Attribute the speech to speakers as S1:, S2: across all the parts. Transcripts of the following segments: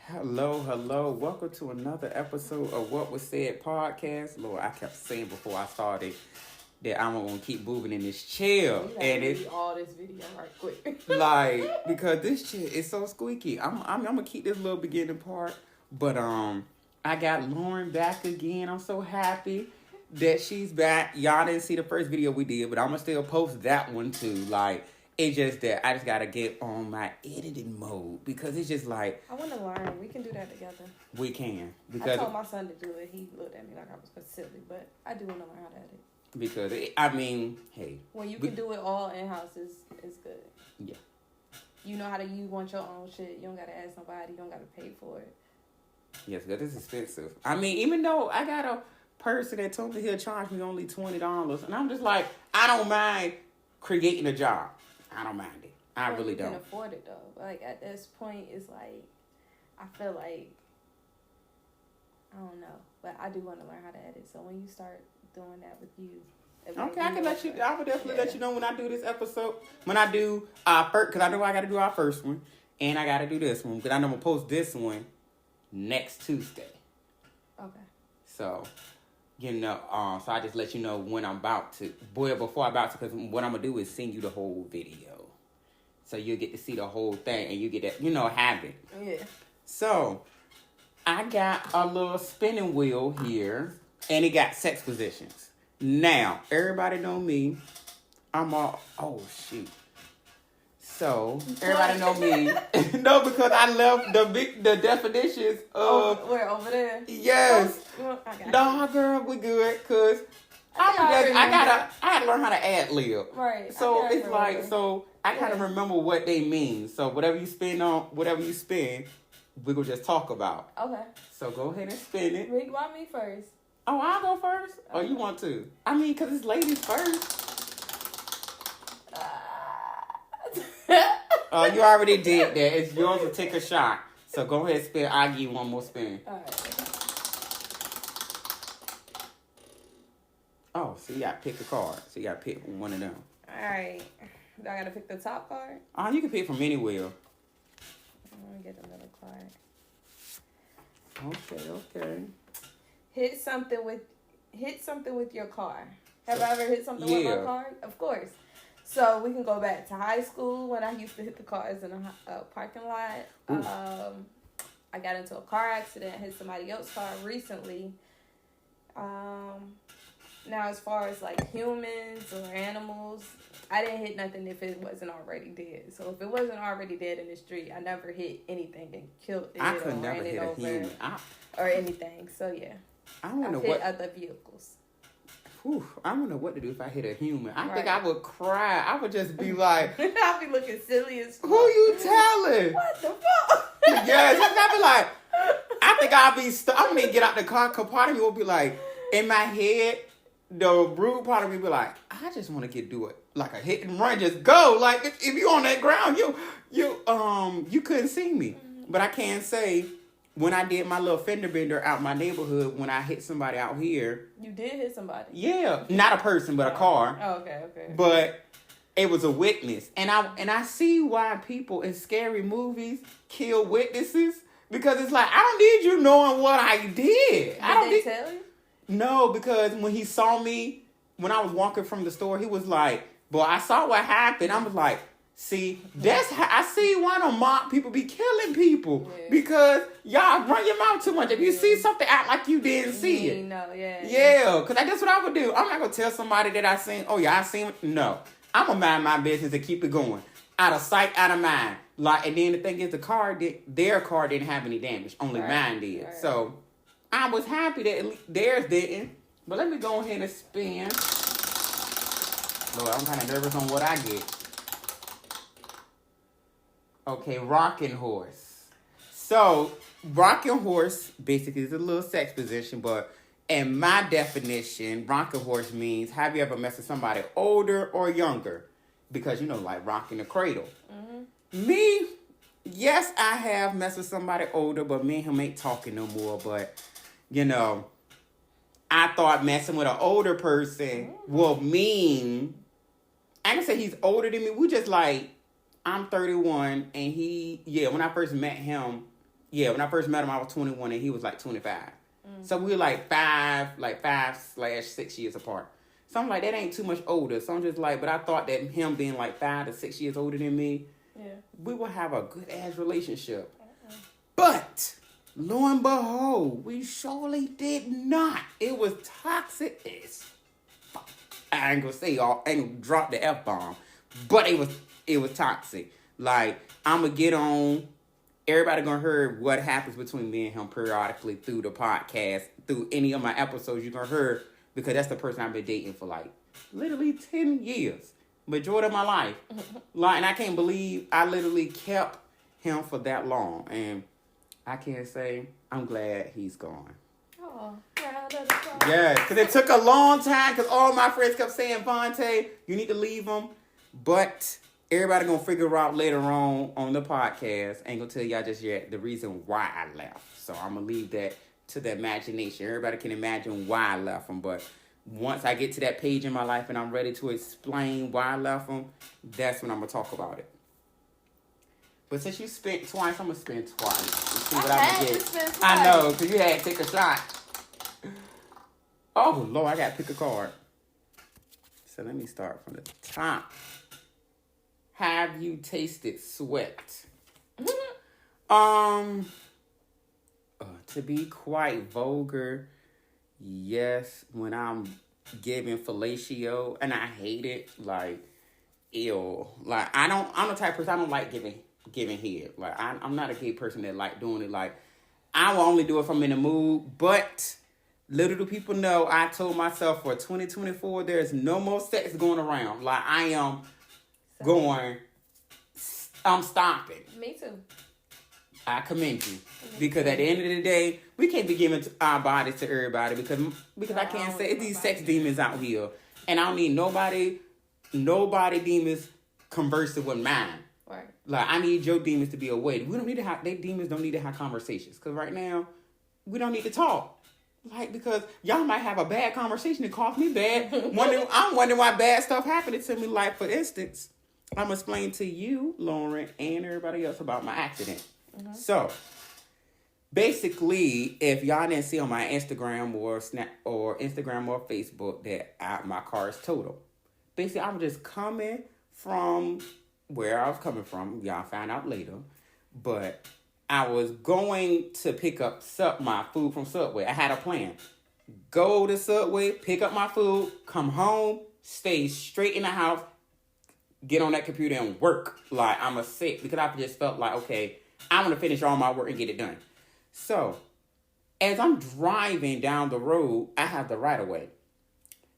S1: Hello. Welcome to another episode of What Was Said podcast. Lord, I kept saying before I started that I'm gonna keep moving in this chair,
S2: and it's all this video right quick.
S1: like because this chair is so squeaky. I'm gonna keep this little beginning part, but I got Lauren back again. I'm so happy that she's back. Y'all didn't see the first video we did, but I'm gonna still post that one too. Like. It's just that I just gotta get on my editing mode because it's just like
S2: I want to learn. We can do that together.
S1: We can
S2: because I told my son to do it. He looked at me like I was silly, but I do want to learn how to edit.
S1: Because hey,
S2: when you can do it all in house is good.
S1: Yeah.
S2: You know how to you want your own shit. You don't gotta ask nobody. You don't gotta pay for it.
S1: Yes, because it's expensive. I mean, even though I got a person that told me he'll charge me only $20, and I'm just like, I don't mind creating a job. I don't mind it. I really don't.
S2: You can afford it though. Like at this point, it's like I feel like I don't know, but I do want to learn how to edit. So when you start doing that with you,
S1: okay, I can let you. I will definitely let you know when I do this episode. When I do first, because I know I got to do our first one, and I got to do this one because I know I'm gonna post this one next Tuesday.
S2: Okay.
S1: So. So I just let you know when I'm about to. Before I'm about to, because what I'm going to do is send you the whole video. So you'll get to see the whole thing, and you get to, have it.
S2: Yeah.
S1: So, I got a little spinning wheel here, and it got sex positions. Now, everybody know me. I'm all, oh, shoot. So, everybody know me. No, because I left the definitions of...
S2: Where, over there?
S1: Yes. No, girl, we good, because I had to learn how to ad-lib.
S2: Right.
S1: So, it's like, I kind of remember what they mean. So, whatever you spin, we're going to just talk about.
S2: Okay.
S1: So, go ahead and spin it.
S2: Rick, why me first?
S1: Oh, I'll go first? Okay. Or you want to? I mean, because it's ladies first. You already did that. It's yours to take a shot. So go ahead and spin. I'll give you one more spin.
S2: All right.
S1: Oh, so you got to pick a card. So you got to pick one of them.
S2: All right. Do I got to pick the top card?
S1: You can pick from anywhere.
S2: I'm going to get another card.
S1: Okay.
S2: Hit something with your car. Have I ever hit something with my car? Of course. So we can go back to high school when I used to hit the cars in a parking lot. I got into a car accident, hit somebody else's car recently. Now as far as like humans or animals, I didn't hit nothing if it wasn't already dead. So if it wasn't already dead in the street, I never hit anything and killed it
S1: I
S2: or
S1: could never
S2: ran
S1: hit
S2: it
S1: a
S2: over
S1: human.
S2: or anything. So yeah,
S1: I don't know
S2: hit other vehicles.
S1: I don't know what to do if I hit a human. I think I would cry. I would just be like...
S2: I'd be looking silly as fuck.
S1: Who you telling?
S2: What the fuck?
S1: Yes, I'd be like... I think I'll be... I'm going to get out the car. Because part of me will be like... In my head, the rude part of me will be like... I just want to do it. Like a hit and run. Just go. Like, if you on that ground, you couldn't see me. But I can say... When I did my little fender bender out my neighborhood, when I hit somebody out here.
S2: You did hit somebody?
S1: Yeah. Not a person, but a car.
S2: Oh, okay.
S1: But it was a witness. And I see why people in scary movies kill witnesses. Because it's like, I don't need you knowing what I did.
S2: Did they tell you?
S1: No, because when he saw me, when I was walking from the store, he was like, boy, I saw what happened. I was like, see, that's how I see why the mob people be killing people. Yeah. Because y'all run your mouth too much. If you see something, act like you didn't see it. Yeah, because that's what I would do. I'm not going to tell somebody that I seen, oh yeah, I seen it. No. I'm going to mind my business and keep it going. Out of sight, out of mind. Like, and then the thing is, their car didn't have any damage. Only mine did. Right. So, I was happy that theirs didn't. But let me go ahead and spin. Lord, I'm kind of nervous on what I get. Okay, rocking horse. So, rocking horse basically is a little sex position, but in my definition, rocking horse means have you ever messed with somebody older or younger? Because, like rocking the cradle. Mm-hmm. Me, yes, I have messed with somebody older, but me and him ain't talking no more. But, I thought messing with an older person will mean, I can say he's older than me. We just like, I'm 31, and when I first met him, Yeah, when I first met him, I was 21 and he was like 25. So we were like 5/6 years apart. So I'm like, that ain't too much older. So I'm just like, but I thought that him being like 5 to 6 years older than me, we would have a good ass relationship. But lo and behold, we surely did not. It was toxic as fuck. I ain't gonna say I ain't gonna drop the F-bomb, but it was toxic. Like, I'm gonna get on. Everybody gonna hear what happens between me and him periodically through the podcast, through any of my episodes. You're gonna hear, because that's the person I've been dating for like literally 10 years, majority of my life. Like, and I can't believe I literally kept him for that long, and I can't say I'm glad he's gone.
S2: Oh,
S1: yeah, because it took a long time, because all my friends kept saying, Vontae, you need to leave him, but everybody gonna figure out later on the podcast. Ain't gonna tell y'all just yet the reason why I left. So I'm gonna leave that to the imagination. Everybody can imagine why I left him. But once I get to that page in my life and I'm ready to explain why I left him, that's when I'm gonna talk about it. But since you spent twice, I'm gonna spend twice. Let's see what I can get. I know, because you had to take a shot. Oh Lord, I gotta pick a card. So let me start from the top. Have you tasted sweat? To be quite vulgar, yes. When I'm giving fellatio, and I hate it, like, ew. Like, I'm the type of person, I don't like giving head. Like, I'm not a gay person that like doing it. Like, I will only do it if I'm in the mood. But little do people know, I told myself for 2024, there's no more sex going around. Like, I am I'm stopping.
S2: Me too.
S1: I commend you. Because at the end of the day, we can't be giving our bodies to everybody because I can't say these sex demons out here. And I don't need nobody demons conversing with mine.
S2: Right.
S1: Like, I need your demons to be away. We don't need to have, they demons don't need to have conversations. Because right now, we don't need to talk. Like, because y'all might have a bad conversation that cost me bad. I'm wondering why bad stuff happening to me. Like, for instance, I'm going to explain to you, Lauren, and everybody else about my accident. Mm-hmm. So, basically, if y'all didn't see on my Instagram or Instagram or Facebook that my car is totaled. Basically, I was just coming from where I was coming from. Y'all found out later. But I was going to pick up my food from Subway. I had a plan. Go to Subway, pick up my food, come home, stay straight in the house, get on that computer and work like I'm a sick. Because I just felt like, okay, I want to finish all my work and get it done. So, as I'm driving down the road, I have the right of way.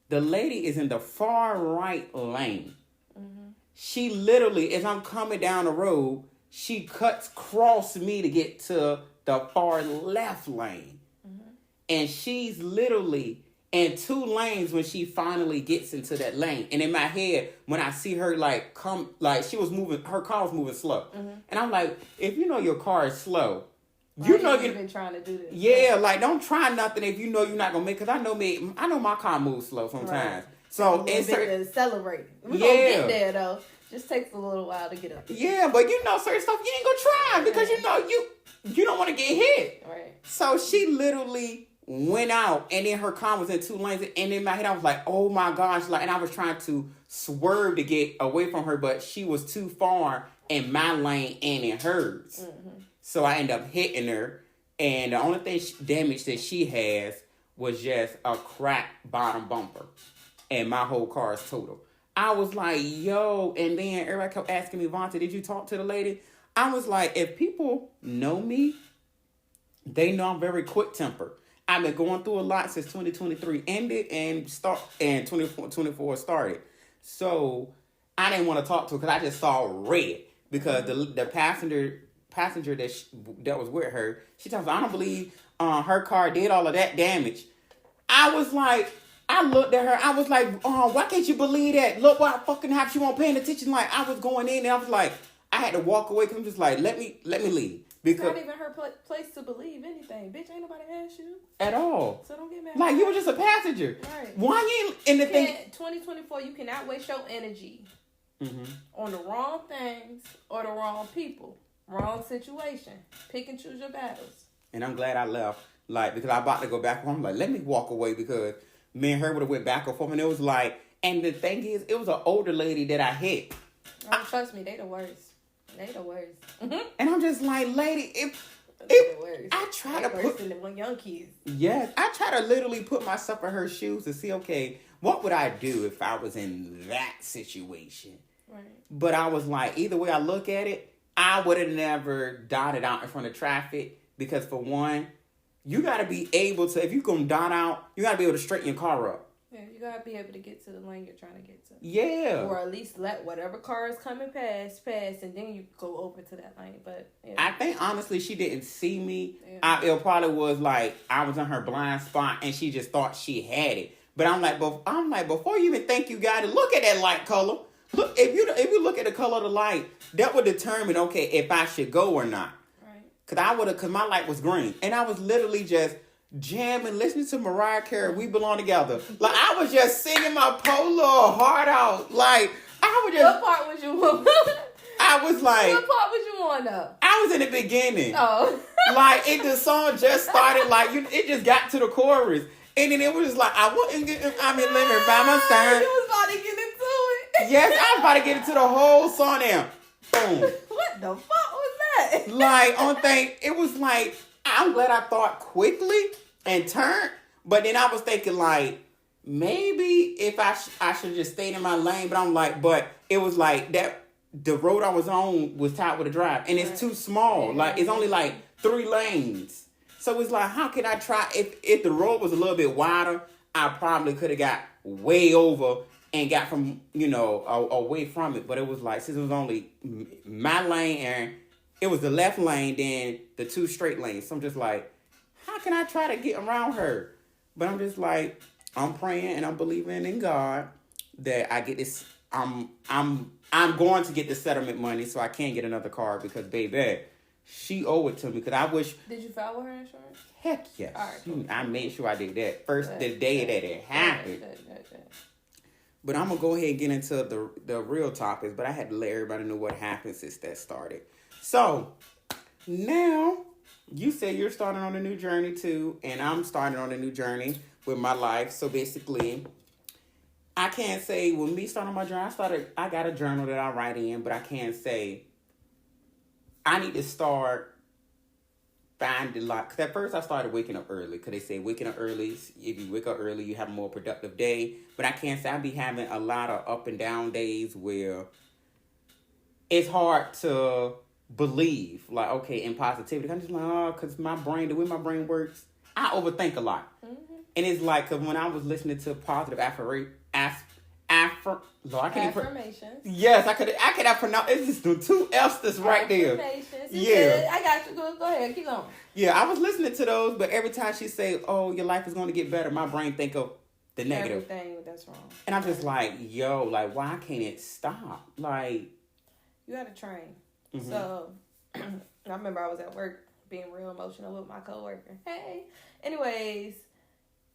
S1: The lady is in the far right lane. Mm-hmm. She literally, as I'm coming down the road, she cuts across me to get to the far left lane. Mm-hmm. And she's literally in 2 lanes when she finally gets into that lane. And in my head, when I see her she was moving, her car was moving slow. Mm-hmm. And I'm like, if you know your car is slow, you know you've been trying to do this. Yeah, like, don't try nothing if you know you're not gonna make. Because I know my car moves slow sometimes. Right. So it's to accelerate. We're gonna get there though. Just takes a little while to get up. Yeah, but certain stuff you ain't gonna try because you don't want to get hit. Right. So she literally went out, and then her car was in 2 lanes, and in my head I was like, oh my gosh, like, and I was trying to swerve to get away from her, but she was too far in my lane and in hers. Mm-hmm. So I ended up hitting her, and the only damage that she has was just a cracked bottom bumper, and my whole car is total. I was like, yo, and then everybody kept asking me, Vontae, did you talk to the lady? I was like, if people know me, they know I'm very quick-tempered. I've been going through a lot since 2023 ended and 2024 started. So I didn't want to talk to her because I just saw red. Because the passenger that was with her, she tells me, I don't believe her car did all of that damage. I was like, I looked at her. I was like, why can't you believe that? Look what fucking happened. She wasn't paying attention. Like, I was going in and I was like, I had to walk away because I'm just like, let me leave. Because it's not even her place to believe anything. Bitch, ain't nobody asked you. At all. So don't get mad. Like, you were just a passenger. Right. Why you in the thing?
S2: 2024, you cannot waste your energy on the wrong things or the wrong people. Wrong situation. Pick and choose your battles.
S1: And I'm glad I left. Like, because I'm about to go back home. I'm like, let me walk away because me and her would have went back and forth. And it was like, and the thing is, it was an older lady that I hit.
S2: Trust me, they the worst. They the worst.
S1: And I'm just like, lady, I try to
S2: put than the young kids.
S1: Yes, I try to literally put myself in her shoes to see, okay, what would I do if I was in that situation?
S2: Right.
S1: But I was like, either way I look at it, I would have never dotted out in front of traffic because for one, you got to be able to, if you're going to dot out, you got to be able to straighten your car up.
S2: Yeah, you got to be able to get to the lane you're trying to get to.
S1: Yeah.
S2: Or at least let whatever car is coming pass, and then you go over to that lane. But yeah.
S1: I think, honestly, she didn't see me. Yeah. It probably was like I was in her blind spot and she just thought she had it. But I'm like, before you even think you got it, look at that light color. Look, if you look at the color of the light, that would determine, okay, if I should go or not. Right. Cause my light was green. And I was literally just jamming, listening to Mariah Carey, We Belong Together. Like, I was just singing my Polo heart out. Like, I was just...
S2: What part was you on?
S1: I was like...
S2: What part was you on, though?
S1: I was in the beginning.
S2: Oh.
S1: Like, the song just started, like, it just got to the chorus. And then it was just like, I'm in living by my side.
S2: You was about to get into it.
S1: Yes, I was about to get into the whole song now. Boom.
S2: What the fuck was that?
S1: Like, on thing, it was like, I'm glad I thought quickly and turned. But then I was thinking, like, maybe if I should just stay in my lane. But I'm like, but it was like that. The road I was on was tied with a drive. And it's too small. Like, it's only like 3 lanes. So it's like, how can I try? If the road was a little bit wider, I probably could have got way over and got from, away from it. But it was like, since it was only my lane and it was the left lane, then the 2 straight lanes. So I'm just like, how can I try to get around her? But I'm just like, I'm praying and I'm believing in God that I get this. I'm going to get the settlement money so I can get another car because, baby, she owed it to me because I wish.
S2: Did you file with her insurance?
S1: Heck yes.
S2: All right, cool.
S1: I made sure I did that the day that it happened. But I'm going to go ahead and get into the real topics, but I had to let everybody know what happened since that started. So, now, you say you're starting on a new journey too, and I'm starting on a new journey with my life. So, basically, I can't say when me starting my journey, I got a journal that I write in, but I can't say I need to start finding because at first I started waking up early because they say waking up early, if you wake up early, you have a more productive day. But I can't say I be having a lot of up and down days where it's hard to believe, like, okay, in positivity. I'm just like, because the way my brain works, I overthink a lot. Mm-hmm. And it's like, because when I was listening to positive affirmations. Yes, I could have pronounced. It's just the 2 F's that's right there.
S2: Yeah, I got you. Go ahead, keep going.
S1: Yeah, I was listening to those, but every time she say, "Oh, your life is going to get better," my brain think of the negative.
S2: Everything that's wrong.
S1: And I'm just like, yo, like, why can't it stop? Like,
S2: you got to train. Mm-hmm. So, I remember I was at work being real emotional with my coworker. Hey, anyways,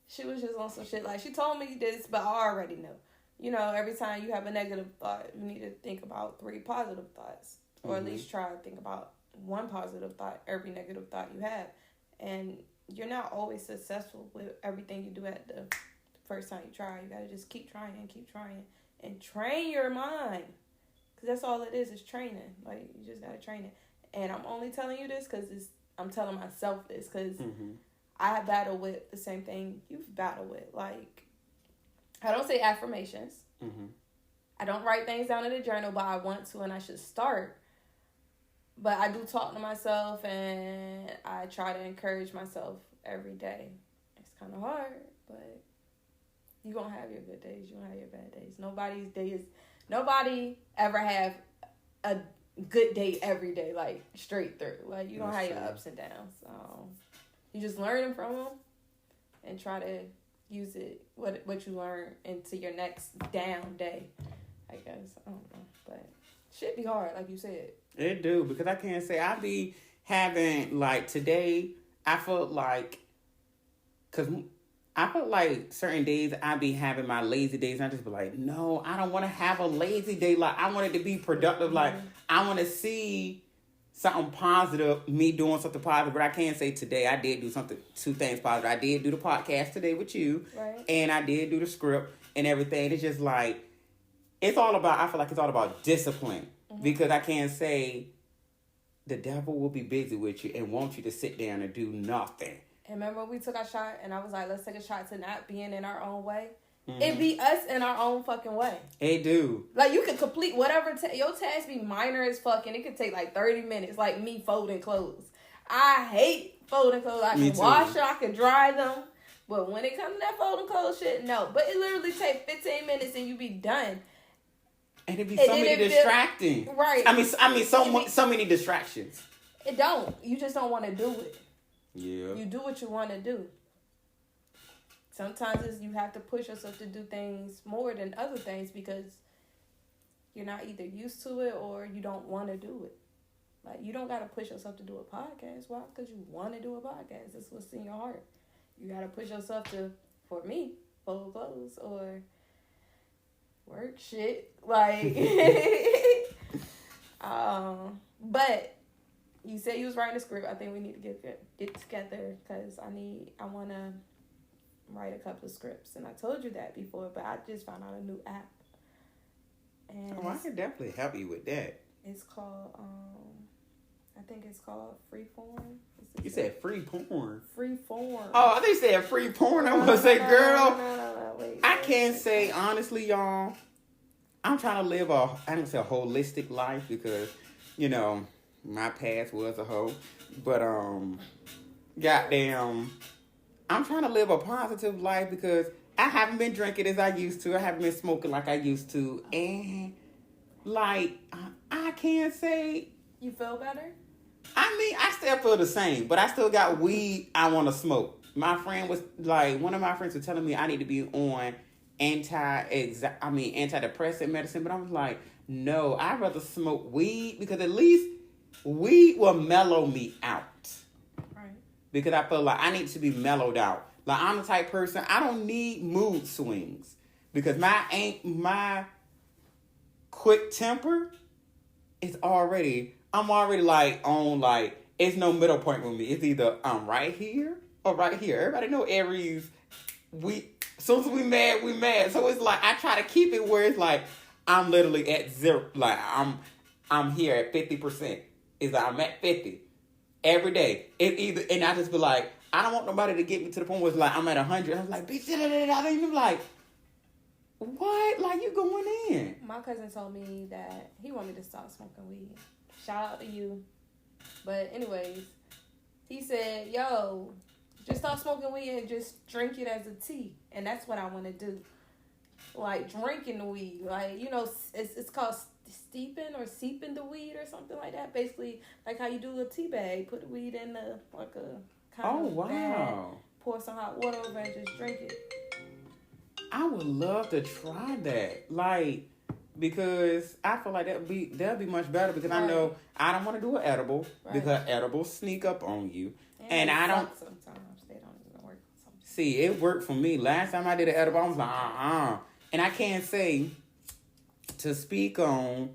S2: she was just on some shit. Like, she told me this, but I already know. Every time you have a negative thought, you need to think about 3 positive thoughts. Or at least try to think about 1 positive thought, every negative thought you have. And you're not always successful with everything you do at the first time you try. You got to just keep trying, and train your mind. Because that's all it is training. Like, you just got to train it. And I'm only telling you this because I'm telling myself this because I have battled with the same thing you've battled with. Like, I don't say affirmations. Mm-hmm. I don't write things down in a journal, but I want to and I should start. But I do talk to myself and I try to encourage myself every day. It's kind of hard, but you're going to have your good days. You're going to have your bad days. Nobody ever have a good day every day, like straight through. Like, you don't have your ups and downs. So you just learn from them and try to use it, what you learn into your next down day, I guess. I don't know. But shit be hard, like you said.
S1: It do, because I can't say I be having, like, today, I felt like, because I felt like certain days I be having my lazy days, and I just be like, no, I don't want to have a lazy day. Like, I want it to be productive. Like, I want to see something positive, me doing something positive. But I can say today I did do two things positive. I did do the podcast today with you.
S2: Right.
S1: And I did do the script and everything. It's just like, I feel like it's all about discipline. Mm-hmm. Because I can't say the devil will be busy with you and want you to sit down and do nothing.
S2: And remember when we took our shot and I was like, let's take a shot to not being in our own way? Mm-hmm. It be us in our own fucking way.
S1: It do.
S2: Like, you can complete whatever your task be minor as fuck, and it could take like 30 minutes, like me folding clothes. I hate folding clothes. I can wash them, I can dry them. But when it comes to that folding clothes shit, no. But it literally takes 15 minutes and you be done.
S1: And it be so many distracting.
S2: Right.
S1: I mean, so many distractions.
S2: It don't. You just don't want to do it.
S1: Yeah.
S2: You do what you want to do. Sometimes you have to push yourself to do things more than other things because you're not either used to it or you don't want to do it. Like, you don't got to push yourself to do a podcast. Why? Because you want to do a podcast. That's what's in your heart. You got to push yourself to, for me, fold clothes or work shit. Like, but you said you was writing a script. I think we need to get together because I want to write a couple of scripts. And I told you that before, but I just found out a new app. And
S1: I can definitely help you with that.
S2: It's called, I think it's called Freeform.
S1: You said free porn.
S2: Freeform.
S1: Oh, I think you said free porn. I was going to say, girl.
S2: No, wait.
S1: I can't say, honestly, y'all, I'm trying to live I don't say a holistic life because, you know, my past was a hoe. But, goddamn, I'm trying to live a positive life because I haven't been drinking as I used to. I haven't been smoking like I used to. And, like, I can't say...
S2: You feel better?
S1: I mean, I still feel the same, but I still got weed I want to smoke. My friend was like, one of my friends was telling me I need to be on antidepressant medicine, but I was like, no, I'd rather smoke weed because at least weed will mellow me out.
S2: Right.
S1: Because I feel like I need to be mellowed out. Like, I'm the type person, I don't need mood swings because my quick temper is I'm already like on like, it's no middle point with me. It's either I'm right here or right here. Everybody know Aries, as soon as we mad, we mad. So it's like, I try to keep it where it's like, I'm literally at zero. Like, I'm here at 50%. It's like, I'm at 50 every day. It either, and I just be like, I don't want nobody to get me to the point where it's like, I'm at 100. I'm like, bitch, I'm like, what? Like, you going in?
S2: My cousin told me that he wanted me to stop smoking weed. Shout out to you. But anyways, he said, yo, just stop smoking weed and just drink it as a tea. And that's what I want to do. Like, drinking the weed. Like, you know, it's called steeping or seeping the weed or something like that. Basically, like how you do a tea bag. Put the weed in like a kind of bag. Pour some hot water over and just drink it.
S1: I would love to try that. Like, because I feel like that'd be much better because I know I don't want to do an edible because edibles sneak up on you. And I don't...
S2: Sometimes they don't even work. Sometimes.
S1: See, it worked for me. Last time I did an edible, I was like, And I can't say to speak on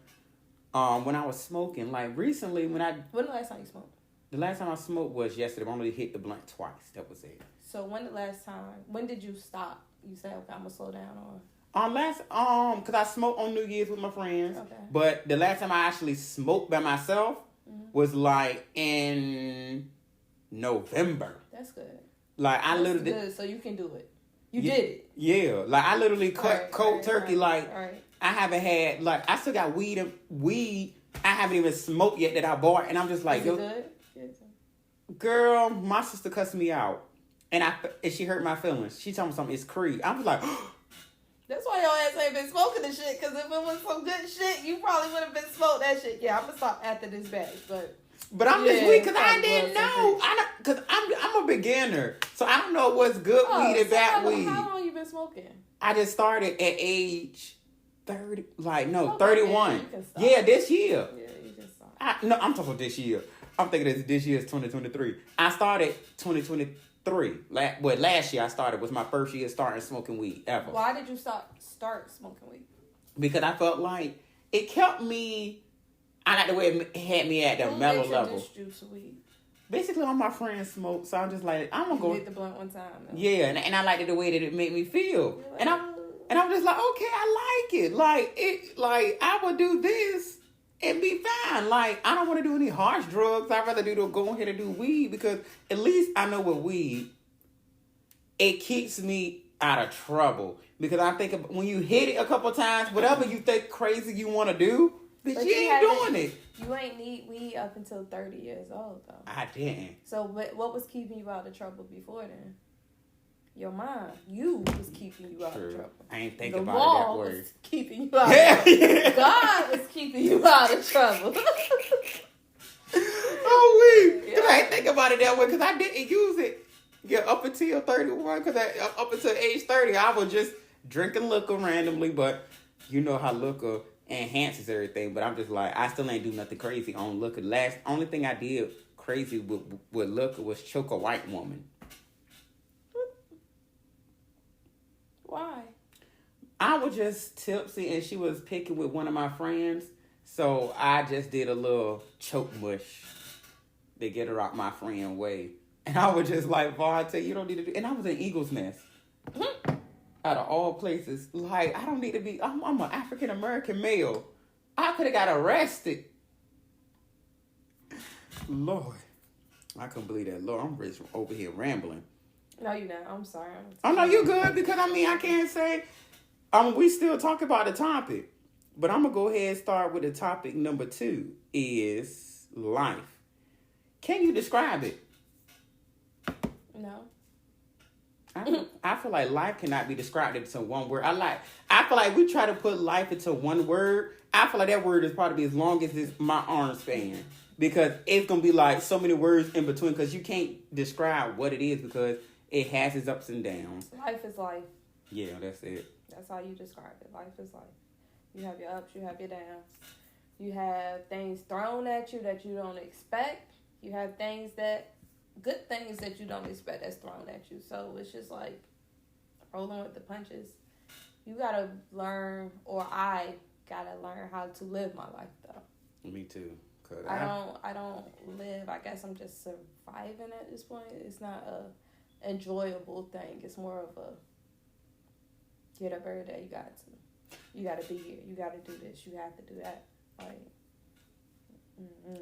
S1: when I was smoking. Like, recently when
S2: the last time you smoked?
S1: The last time I smoked was yesterday. I only hit the blunt twice. That was it.
S2: So when did you stop? You said, okay, I'm going to slow down or...
S1: Because I smoked on New Year's with my friends. Okay. But the last time I actually smoked by myself was like in November.
S2: That's good.
S1: Like, I
S2: That's good, so you can do it. You did it.
S1: Yeah. Like, I literally cut cold turkey. Like, I haven't had, like, I still got weed I haven't even smoked yet that I bought. And I'm just like,
S2: is it good? Yes.
S1: Girl, my sister cussed me out. And she hurt my feelings. She told me something, it's Creed. I was like,
S2: that's why your ass ain't been smoking the shit. Because if it was some good shit, you probably would have been smoking that shit. Yeah, I'm going to stop after this batch. But I'm
S1: just weak because I didn't know. Because I'm a beginner. So I don't know what's good weed and bad weed.
S2: How long you been smoking?
S1: I just started at age 30. Like, no,
S2: okay,
S1: 31. Yeah, this year.
S2: Yeah, you can stop.
S1: I'm talking about this year. I'm thinking this year is 2023. I started 2023. Last year I started was my first year starting smoking weed ever.
S2: Why did you start smoking weed?
S1: Because I felt like it kept me. I like the way it had me at the mellow level.
S2: Who introduced you to weed?
S1: Basically, all my friends smoke, so I'm just like, I'm gonna go
S2: hit the blunt one time. Though.
S1: Yeah, and I liked it the way that it made me feel, and I'm just like, okay, I like it. Like I would do this and be fine. Like I don't want to do any harsh drugs. I'd rather go ahead and do weed because at least I know with weed, it keeps me out of trouble. Because I think when you hit it a couple times, whatever you think crazy you want to do, but you ain't doing it.
S2: You ain't need weed up until 30 years old, though.
S1: I didn't.
S2: So what was keeping you out of trouble before then? Your mind. You was keeping you out of trouble.
S1: I ain't think about it that way.
S2: Was keeping you out of trouble. God was keeping you out of trouble.
S1: I ain't think about it that way because I didn't use it. Yeah, up until 31, because up until age 30, I was just drinking liquor randomly, but you know how liquor enhances everything. But I'm just like, I still ain't do nothing crazy on liquor. Only thing I did crazy with liquor was choke a white woman.
S2: Why?
S1: I was just tipsy and she was picking with one of my friends, so I just did a little choke mush to get her out my friend way. And I was just like, Vontae, you don't need to do... And I was in Eagle's Nest. Out of all places. Like, I don't need to be... I'm an African-American male. I could have got arrested. Lord. I couldn't believe that. Lord, I'm just over here rambling.
S2: No, you're not. I'm sorry.
S1: Oh, no, you good. Because, I can't say... we still talk about the topic. But I'm going to go ahead and start with the topic number 2 is life. Can you describe it?
S2: No.
S1: I feel like life cannot be described into one word. I feel like we try to put life into one word. I feel like that word is probably as long as my arm span. Because it's going to be like so many words in between. Because you can't describe what it is because it has its ups and downs.
S2: Life is life.
S1: Yeah, that's it.
S2: That's how you describe it. Life is life. You have your ups, you have your downs. You have things thrown at you that you don't expect. You have good things that you don't expect that's thrown at you. So it's just like rolling with the punches. You gotta learn, or I gotta learn how to live my life though.
S1: Me too.
S2: I don't live. I guess I'm just surviving at this point. It's not a enjoyable thing. It's more of a get up every day. You gotta be here. You gotta do this. You have to do that. Like,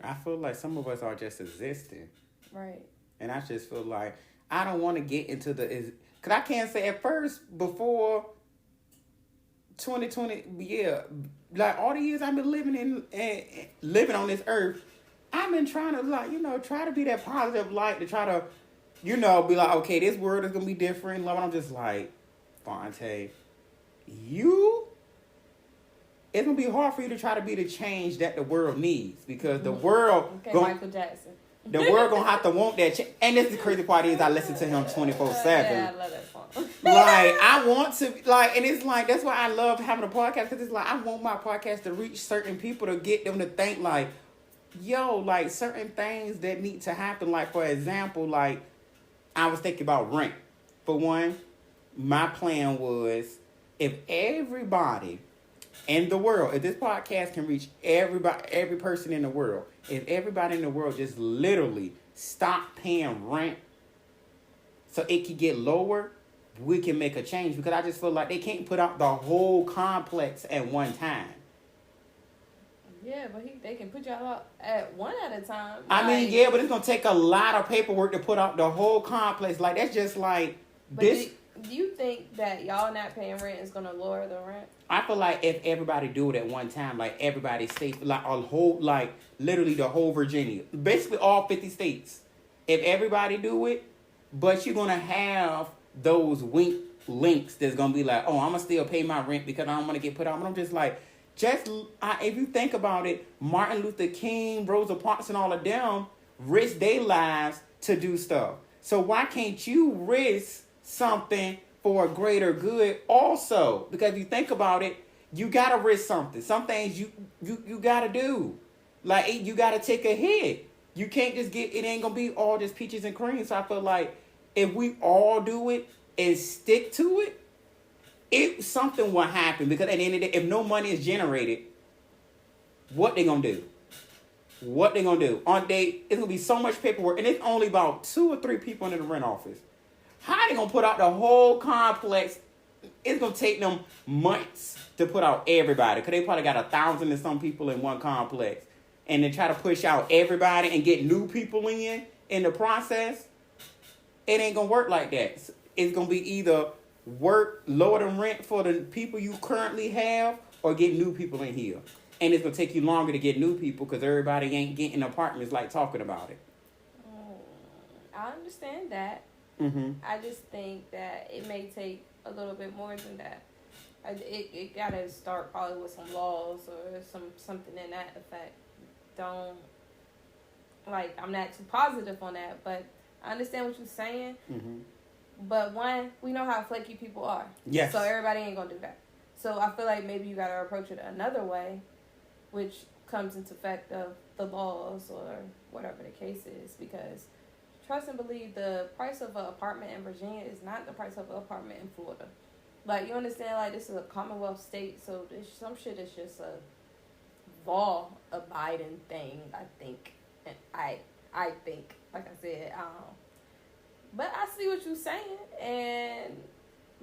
S1: I feel like some of us are just existing.
S2: Right.
S1: And I just feel like I don't want to get into because I can't say at first before 2020, like all the years I've been living on this earth, I've been trying to try to be that positive light to try to, be like, okay, this world is going to be different. Like, I'm just like, Fonte, it's going to be hard for you to try to be the change that the world needs because the world...
S2: Okay, Michael Jackson.
S1: The world gonna have to want that change. And this is the crazy part is I listen to him 24/7.
S2: Yeah, I love that song.
S1: Like, I want to, and it's like, that's why I love having a podcast because it's like, I want my podcast to reach certain people to get them to think like, certain things that need to happen. Like, for example, like, I was thinking about rent. For one, my plan was if everybody in the world, if this podcast can reach every person in the world, if everybody in the world just literally stop paying rent so it can get lower, we can make a change. Because I just feel like they can't put out the whole complex at one time.
S2: Yeah, but they can put y'all out at one at a time.
S1: But it's going to take a lot of paperwork to put out the whole complex. Like, that's just like this.
S2: Do you think that y'all not paying rent is going to lower the rent?
S1: I feel like if everybody do it at one time, like everybody stays, like a whole, like literally the whole Virginia, basically all 50 states. If everybody do it, but you're going to have those weak links that's going to be like, oh, I'm going to still pay my rent because I don't want to get put out. But I'm just like, if you think about it, Martin Luther King, Rosa Parks and all of them risk their lives to do stuff. So why can't you risk something for a greater good also? Because if you think about it, you gotta risk something. Some things you gotta do. Like, you gotta take a hit. You can't just it ain't gonna be all just peaches and cream. So I feel like if we all do it and stick to it, something will happen. Because at the end of the day, if no money is generated, what they gonna do? what they gonna do on date? It's gonna be so much paperwork, and it's only about 2 or 3 people in the rent office. How they gonna put out the whole complex? It's gonna take them months to put out everybody, because they probably got 1,000 and some people in one complex, and then try to push out everybody and get new people in the process. It ain't gonna work like that. It's gonna be either work lower than rent for the people you currently have, or get new people in here. And it's gonna take you longer to get new people because everybody ain't getting apartments like talking about it.
S2: I understand that.
S1: Mm-hmm.
S2: I just think that it may take a little bit more than that. It gotta start probably with some laws or something in that effect. I'm not too positive on that, but I understand what you're saying.
S1: Mm-hmm.
S2: But one, we know how flaky people are.
S1: Yes.
S2: So everybody ain't gonna do that. So I feel like maybe you gotta approach it another way, which comes into effect of the laws or whatever the case is, because trust and believe, the price of an apartment in Virginia is not the price of an apartment in Florida. Like, you understand, like, this is a Commonwealth state, so some shit is just a law-abiding thing, I think. And I think, like I said, but I see what you're saying,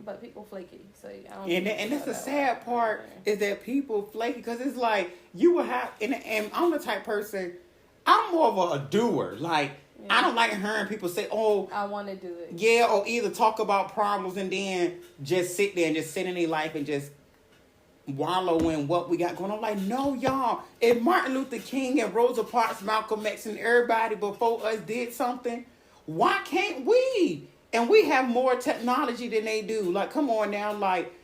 S2: but people flaky, so I don't.
S1: And that's the sad part, is that people flaky, because it's like, you will have, and I'm the type person, I'm more of a doer, like, yeah. I don't like hearing people say, oh,
S2: I want to do it.
S1: Yeah, or either talk about problems and then just sit there and just sit in their life and just wallow in what we got going on. Like, no, y'all. If Martin Luther King and Rosa Parks, Malcolm X, and everybody before us did something, why can't we? And we have more technology than they do. Like, come on now. Like,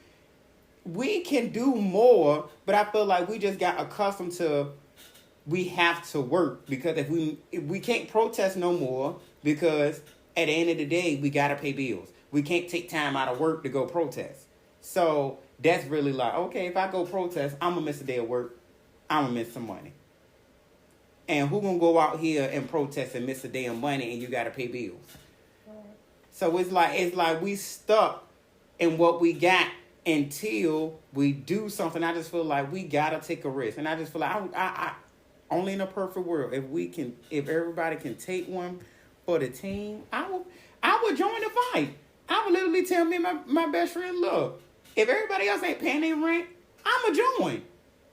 S1: we can do more, but I feel like we just got accustomed to, we have to work, because if we can't protest no more, because at the end of the day, we got to pay bills. We can't take time out of work to go protest. So that's really like, okay, if I go protest, I'm going to miss a day of work. I'm going to miss some money. And who going to go out here and protest and miss a day of money and you got to pay bills? Right. So it's like we stuck in what we got until we do something. I just feel like we got to take a risk. And I just feel like I only in a perfect world, if everybody can take one for the team, I would join the fight. I would literally tell me my best friend, look, if everybody else ain't paying their rent, I'ma join.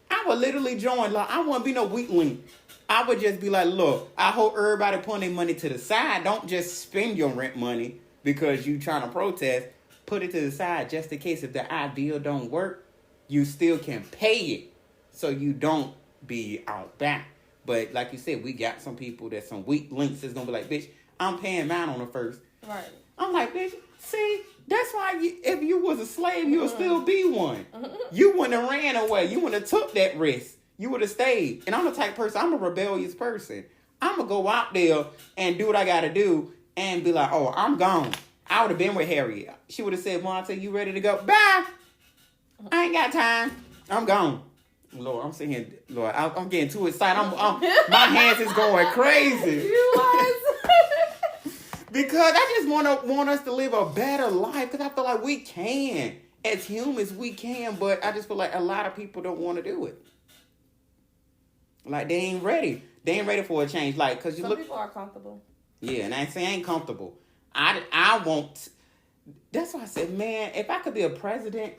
S1: I would literally join. Like, I wouldn't be no weak link. I would just be like, look, I hope everybody putting their money to the side. Don't just spend your rent money because you trying to protest. Put it to the side just in case if the ideal don't work, you still can pay it so you don't be out back. But like you said, we got some people that some weak links is gonna be like, bitch, I'm paying mine on the first.
S2: Right.
S1: I'm like, bitch, see, that's why if you was a slave, you would still be one. You wouldn't have ran away. You wouldn't have took that risk. You would have stayed. And I'm the type of person, I'm a rebellious person. I'm gonna go out there and do what I gotta do and be like, oh, I'm gone. I would have been with Harriet. She would have said, Monte, you ready to go? Bye. I ain't got time. I'm gone. Lord, I'm sitting here, Lord, I'm getting too excited. My hands is going crazy. You was. Because I just want us to live a better life, because I feel like we can. As humans, we can, but I just feel like a lot of people don't want to do it. Like, they ain't ready. They ain't ready for a change. Like, because
S2: some people are comfortable.
S1: Yeah, and I say I ain't comfortable. I won't. That's why I said, man, if I could be a president,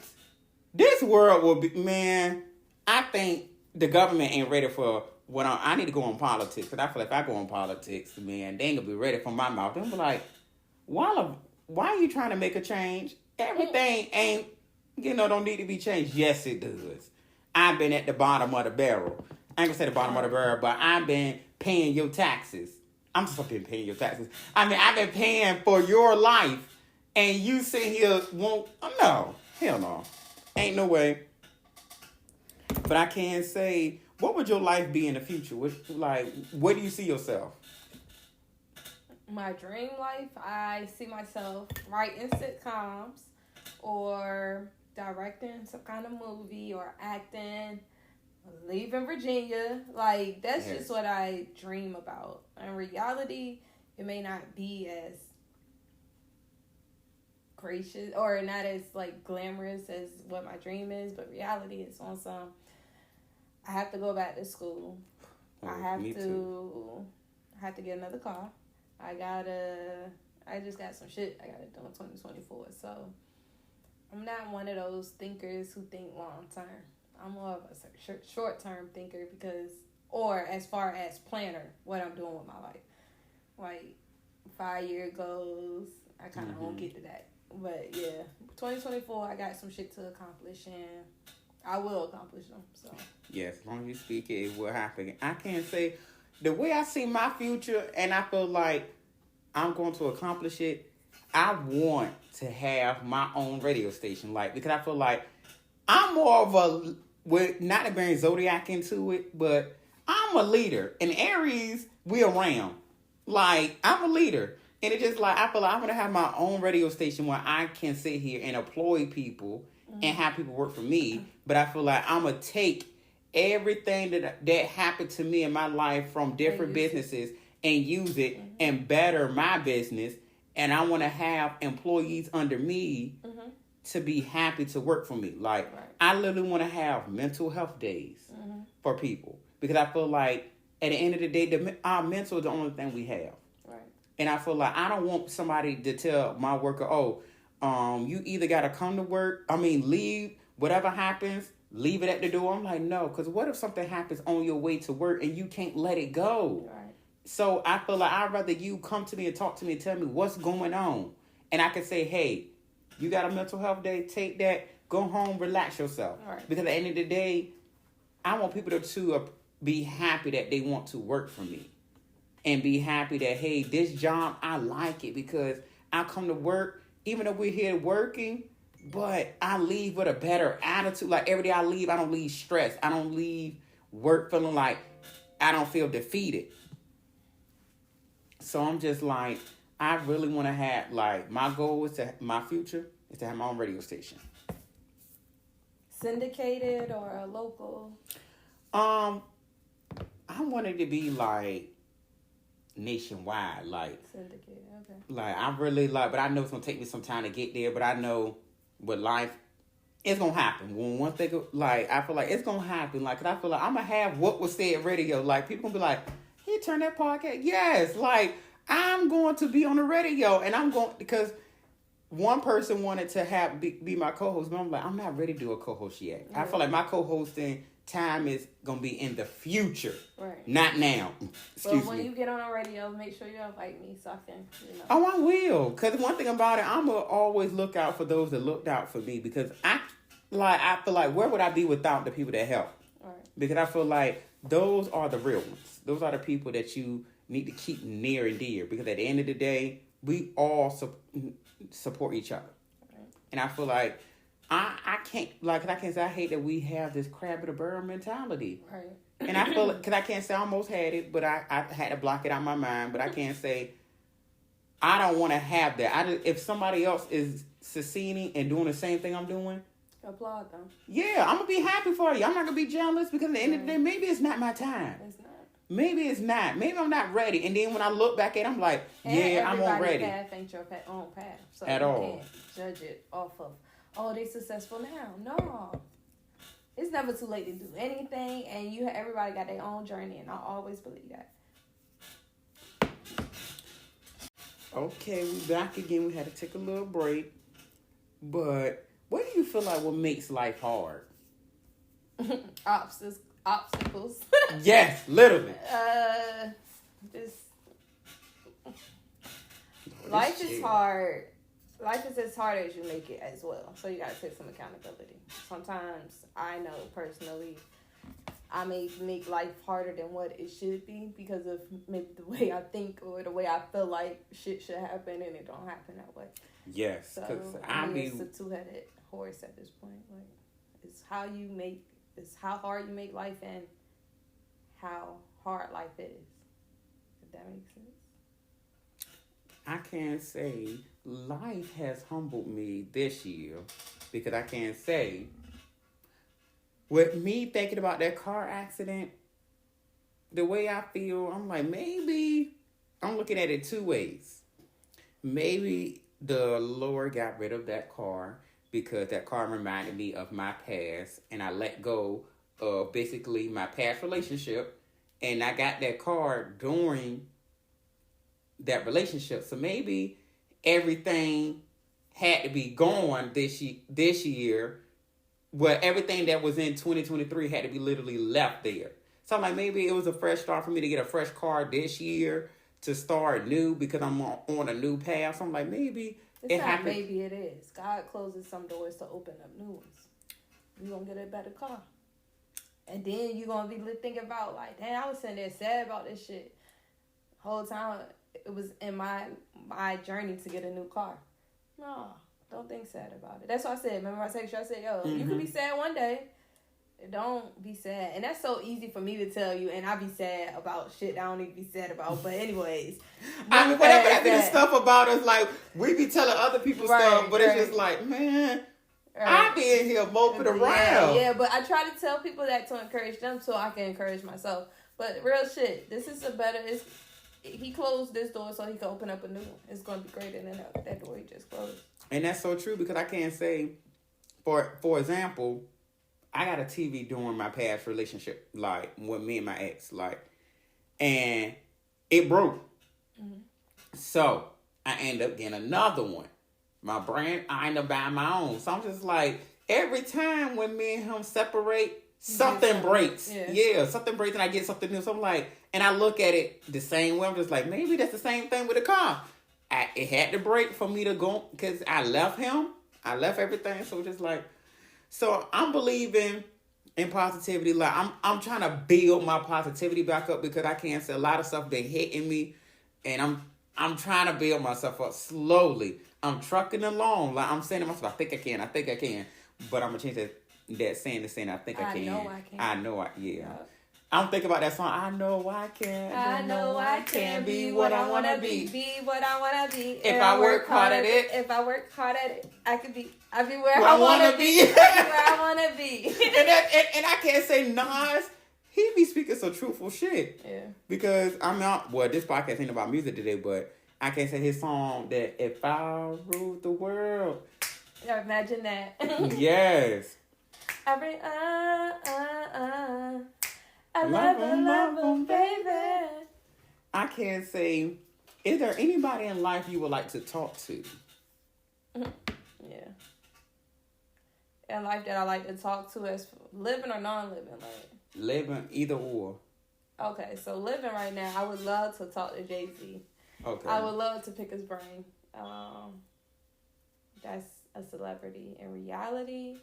S1: this world will be, man, I think the government ain't ready for what I need to go on politics. Because I feel like if I go on politics, man, they ain't going to be ready for my mouth. They'll be like, why are you trying to make a change? Everything ain't, don't need to be changed. Yes, it does. I've been at the bottom of the barrel. I ain't going to say the bottom of the barrel, but I've been paying your taxes. I'm still been paying your taxes. I mean, I've been paying for your life. And you sit here, no, hell no. Ain't no way. But I can say, what would your life be in the future? Where do you see yourself?
S2: My dream life, I see myself writing sitcoms or directing some kind of movie or acting, leaving Virginia. Like, that's just what I dream about. In reality, it may not be as gracious or not as glamorous as what my dream is, but reality is on some. I have to go back to school. I have to get another car. I just got some shit I gotta do in 2024. So I'm not one of those thinkers who think long term. I'm more of a short term thinker or as far as planner, what I'm doing with my life. Like 5-year goals, I kind of won't get to that. But yeah, 2024, I got some shit to accomplish, and I will accomplish them. So
S1: yes, as long as you speak it, it will happen. I can't say the way I see my future, and I feel like I'm going to accomplish it. I want to have my own radio station, like, because I feel like I'm more of a, with not to bring zodiac into it, but I'm a leader. And Aries, we around. Like, I'm a leader. And it's just like, I feel like I'm going to have my own radio station where I can sit here and employ people and have people work for me. But I feel like I'm going to take everything that happened to me in my life from different businesses and use it and better my business. And I want to have employees under me to be happy to work for me. Like, I literally want to have mental health days for people. Because I feel like at the end of the day, our mental is the only thing we have. Right. And I feel like I don't want somebody to tell my worker, you either got to come to work, leave, whatever happens, leave it at the door. I'm like, no, because what if something happens on your way to work and you can't let it go? Right. So I feel like I'd rather you come to me and talk to me and tell me what's going on. And I can say, hey, you got a mental health day, take that, go home, relax yourself. Right. Because at the end of the day, I want people to be happy that they want to work for me. And be happy that, hey, this job, I like it because I come to work, even though we're here working, but I leave with a better attitude. Like every day I leave, I don't leave stressed. I don't leave work feeling like I don't feel defeated. So I'm just like, I really want to have, like, my goal is my future is to have my own radio station.
S2: Syndicated or a local?
S1: I wanted to be like nationwide, like
S2: syndicated. Okay.
S1: Like I really like, but I know it's gonna take me some time to get there. But I know with life, it's gonna happen. When one thing, like I feel like it's gonna happen. Like, 'cause I feel like I'm gonna have what was said radio. Like people gonna be like, "He turned that podcast." Yes, like I'm going to be on the radio, and I'm going because one person wanted to be my co-host, but I'm like, I'm not ready to do a co-host yet. Yeah. I feel like my co-hosting time is gonna be in the future, right? Not now.
S2: Excuse me. When you get on the radio, make sure you invite me so I can,
S1: Oh, I will. Because one thing about it, I'm gonna always look out for those that looked out for me. Because I feel like where would I be without the people that help? Right. Because I feel like those are the real ones. Those are the people that you need to keep near and dear. Because at the end of the day, we all support each other. Right. And I feel like I can't, like, I can't say I hate that we have this crab in the barrel mentality. Right. And I feel, because I can't say I almost had it, but I had to block it out of my mind. But I can't say I don't want to have that. If somebody else is succeeding and doing the same thing I'm doing,
S2: applaud them.
S1: Yeah, I'm going to be happy for you. I'm not going to be jealous because at the end of the day, maybe it's not my time.
S2: It's not.
S1: Maybe it's not. Maybe I'm not ready. And then when I look back at it, I'm like, yeah, I'm on ready.
S2: Everybody's path ain't your own path. So
S1: at all.
S2: You can't judge it off of, they're successful now. No. It's never too late to do anything, and everybody got their own journey, and I always believe that.
S1: Okay, we back again. We had to take a little break. But what do you feel like what makes life hard?
S2: Obstacles.
S1: Yes, literally.
S2: Just life is hard. Life is as hard as you make it as well. So you got to take some accountability. Sometimes I know personally I may make life harder than what it should be because of maybe the way I think or the way I feel like shit should happen and it don't happen that way.
S1: Yes.
S2: So it's a two-headed horse at this point. Like it's how hard you make life and how hard life is. If that makes sense.
S1: I can't say life has humbled me this year because I can't say with me thinking about that car accident, the way I feel, I'm like, maybe I'm looking at it two ways. Maybe the Lord got rid of that car because that car reminded me of my past and I let go of basically my past relationship and I got that car during that relationship. So maybe everything had to be gone this year. Well, everything that was in 2023 had to be literally left there. So I'm like, maybe it was a fresh start for me to get a fresh car this year to start new because I'm on a new path. So I'm like, maybe
S2: it happened. Maybe it is. God closes some doors to open up new ones. You're going to get a better car. And then you're going to be thinking about, like, damn, I was sitting there sad about this shit. Whole time it was in my journey to get a new car. No, don't think sad about it. That's what I said. Remember I said, yo, you can be sad one day. Don't be sad. And that's so easy for me to tell you, and I be sad about shit I don't need to be sad about. But anyways.
S1: Whatever the stuff about us, like, we be telling other people stuff, but it's just like, man, I be in here moping around.
S2: Yeah, but I try to tell people that to encourage them so I can encourage myself. But real shit, this is he closed this door so he can open up a new one. It's going to be greater than that door he just closed.
S1: And that's so true because I can't say, for example, I got a TV during my past relationship, like, with me and my ex, like, and it broke. Mm-hmm. So, I end up getting another one. I end up buying my own. So, I'm just like, every time when me and him separate, something breaks. Yeah, something breaks and I get something new. So, I'm like, and I look at it the same way. I'm just like, maybe that's the same thing with the car. It had to break for me to go, because I left him. I left everything. So, just like, so I'm believing in positivity. Like, I'm trying to build my positivity back up because I can't say a lot of stuff been hitting me, and I'm trying to build myself up slowly. I'm trucking along. Like, I'm saying to myself, I think I can, but I'm gonna change that saying to saying I think I can. I know. I'm thinking about that song. I know I can.
S2: I know I can be what I want to be. Be what I want to be.
S1: If I work hard at it.
S2: If I work hard at it, I'll be where I want to be. Where I want to be.
S1: and I can't say Nas. He be speaking some truthful shit. Yeah. Because I'm not. Well, this podcast ain't about music today, but I can't say his song that if I ruled the world.
S2: Yeah, imagine that.
S1: Yes.
S2: I love him, baby.
S1: I can't say, is there anybody in life you would like to talk to?
S2: Yeah. In life that I like to talk to as living or non-living? Like
S1: living, either or.
S2: Okay, so living right now, I would love to talk to Jay-Z. Okay. I would love to pick his brain. That's a celebrity. In reality,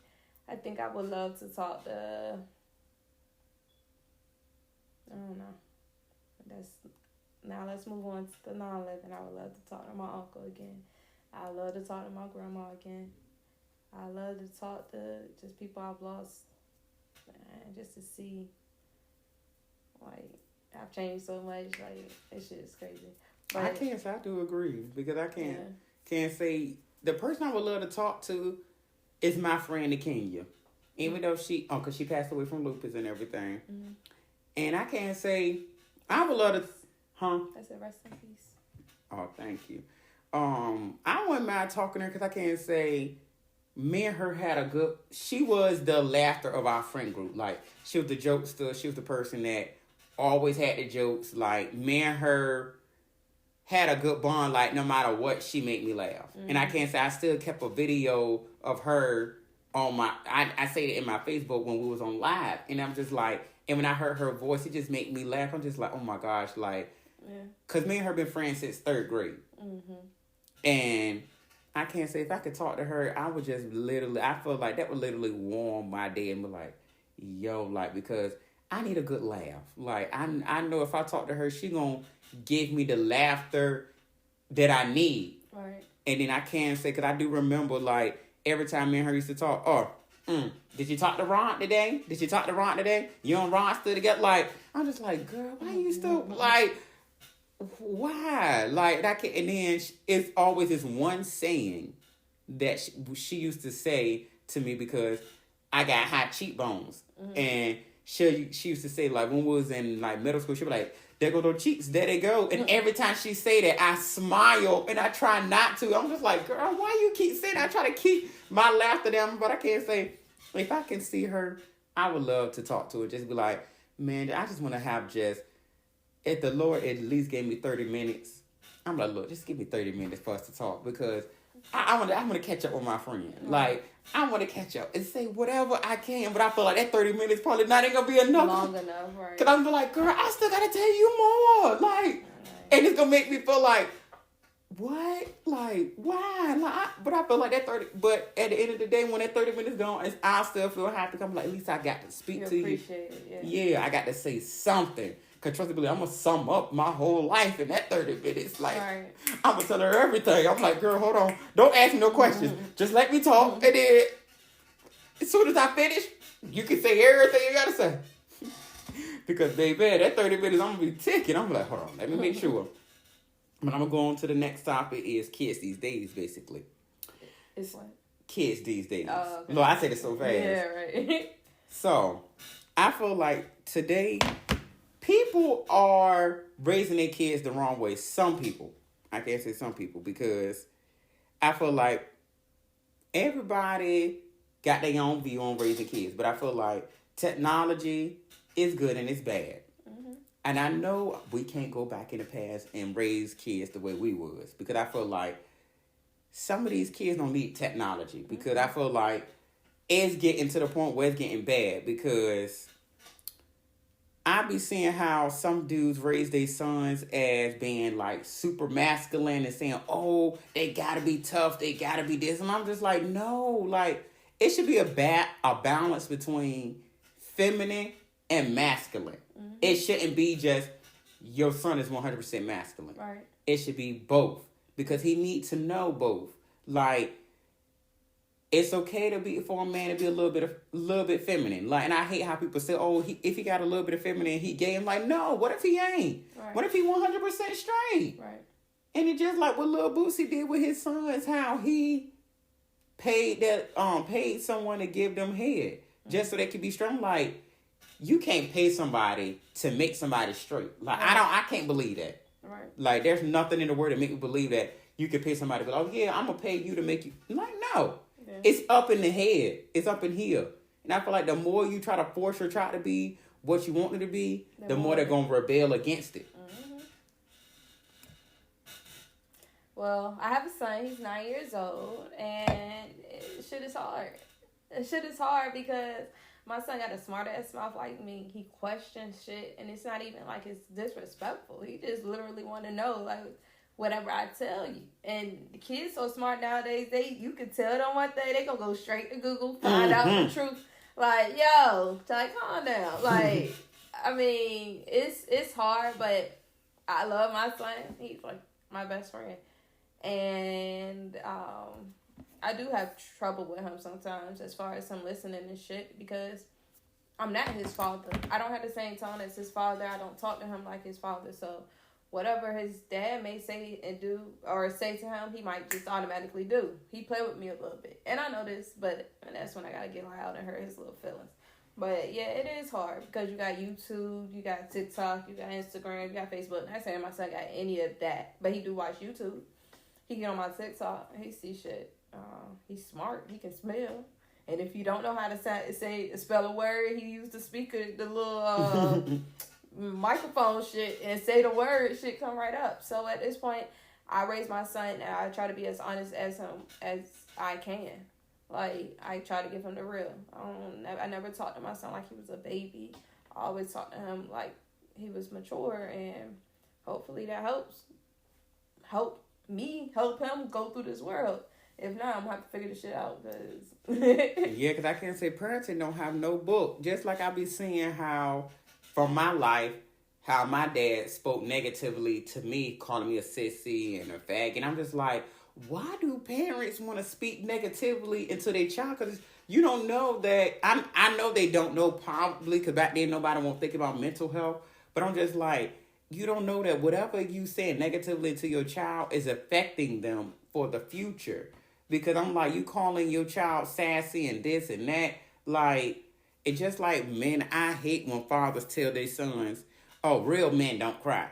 S2: I think I would love to talk to... I don't know. Now let's move on to the non-living. I would love to talk to my uncle again. I love to talk to my grandma again. I love to talk to just people I've lost, and just to see, like, I've changed so much. Like, this shit is crazy. But
S1: I can't say I do agree because I can't say the person I would love to talk to is my friend Kenya, even though because she passed away from lupus and everything. Mm-hmm. And I can't say, I would love to,
S2: I said rest in peace.
S1: Oh, thank you. I wouldn't mind talking to her because I can't say, me and her had she was the laughter of our friend group. Like, she was the jokester. She was the person that always had the jokes. Like, me and her had a good bond. Like, no matter what, she made me laugh. Mm-hmm. And I can't say, I still kept a video of her on I say it in my Facebook when we was on live. And I'm just like, and when I heard her voice, it just made me laugh. I'm just like, oh my gosh, like, because me and her been friends since 3rd grade. Mm-hmm. And I can't say if I could talk to her, I would just I feel like that would literally warm my day and be like, yo, like, because I need a good laugh. Like, I know if I talk to her, she gonna give me the laughter that I need. Right. And then I can say, because I do remember, like, every time me and her used to talk, did you talk to Ron today? You and Ron stood together? Like, I'm just like, girl, why you still, like, why? Like, I can't, and then it's always this one saying that she used to say to me because I got high cheekbones. Mm-hmm. And she used to say, like, when we was in, like, middle school, she'd be like, there go those cheeks, there they go. And every time she say that, I smile and I try not to. I'm just like, girl, why you keep saying that? I try to keep my laughter down, but I can't say, if I can see her, I would love to talk to her. Just be like, man, I just want to have just, if the Lord at least gave me 30 minutes, I'm like, look, just give me 30 minutes for us to talk because I want to catch up with my friend. Like, I want to catch up and say whatever I can, but I feel like that 30 minutes probably not ain't going to be enough.
S2: Long enough, right.
S1: Because I'm like, girl, I still got to tell you more. Like, and it's going to make me feel like, what? Like, why? Like, but I feel like that 30, but at the end of the day, when that 30 minutes gone, I still feel happy. I'm like, at least I got to speak to you.
S2: Appreciate it,
S1: yeah, I got to say something. Because trust me, I'm going to sum up my whole life in that 30 minutes. Like, I'm going to tell her everything. I'm like, girl, hold on. Don't ask me no questions. Just let me talk. And then, as soon as I finish, you can say everything you got to say. Because, baby, that 30 minutes, I'm going to be ticking. I'm like, hold on, let me make sure. But I'm going to go on to the next topic is kids these days, basically.
S2: It's what?
S1: Kids these days.
S2: Oh, okay.
S1: No, I said it so fast.
S2: Yeah, right.
S1: So, I feel like today, people are raising their kids the wrong way. Some people. I can't say some people because I feel like everybody got their own view on raising kids. But I feel like technology is good and it's bad. And I know we can't go back in the past and raise kids the way we was. Because I feel like some of these kids don't need technology. Because I feel like it's getting to the point where it's getting bad. Because I be seeing how some dudes raise their sons as being like super masculine and saying, oh, they gotta be tough, they gotta be this. And I'm just like, no, like it should be a balance between feminine and masculine. It shouldn't be just your son is 100% masculine.
S2: Right.
S1: It should be both because he needs to know both. Like it's okay to be for a man to be a little bit feminine. Like, and I hate how people say, "Oh, if he got a little bit of feminine, he gay." I'm like, no. What if he ain't?
S2: Right.
S1: What if he 100% straight?
S2: Right.
S1: And it just like what Lil Boosie did with his sons, how he paid someone to give them head just so they could be strong. Like, you can't pay somebody to make somebody straight. Like, I can't believe that.
S2: Right.
S1: Like, there's nothing in the world that make me believe that you can pay somebody, but oh yeah, I'm gonna pay you to make you. Like, no. Yeah. It's up in the head. It's up in here. And I feel like the more you try to force or try to be what you want it to be, the more they're gonna rebel against it.
S2: Mm-hmm. Well, I have a son. He's 9 years old, and shit is hard. Shit is hard because my son got a smart ass mouth like me. He questions shit, and it's not even like it's disrespectful. He just literally want to know like whatever I tell you. And the kids so smart nowadays. You can tell them one thing, they gonna go straight to Google, find out the truth. Like, yo, like calm down. Like, I mean, it's hard, but I love my son. He's like my best friend, and I do have trouble with him sometimes as far as him listening and shit because I'm not his father. I don't have the same tone as his father. I don't talk to him like his father. So whatever his dad may say and do or say to him, he might just automatically do. He play with me a little bit. And I know this, and that's when I got to get loud and hurt his little feelings. But yeah, it is hard because you got YouTube, you got TikTok, you got Instagram, you got Facebook. Not saying my son got any of that, but he do watch YouTube. He get on my TikTok, he see shit. He's smart. He can smell. And if you don't know how to spell a word, he used the speaker, the little microphone shit, and say the word, shit come right up. So at this point, I raise my son, and I try to be as honest as him as I can. Like, I try to give him the real. I never talked to my son like he was a baby. I always talked to him like he was mature, and hopefully that helps. Help him go through this world. If not, I'm going to have to figure this shit out.
S1: Yeah, because I can't say parenting don't have no book. Just like I be seeing how, from my life, how my dad spoke negatively to me, calling me a sissy and a fag. And I'm just like, why do parents want to speak negatively into their child? Because you don't know that. I know they don't know probably because back then nobody won't think about mental health. But I'm just like, you don't know that whatever you say negatively to your child is affecting them for the future. Because I'm like, you calling your child sassy and this and that. Like, it's just like men. I hate when fathers tell their sons, oh, real men don't cry.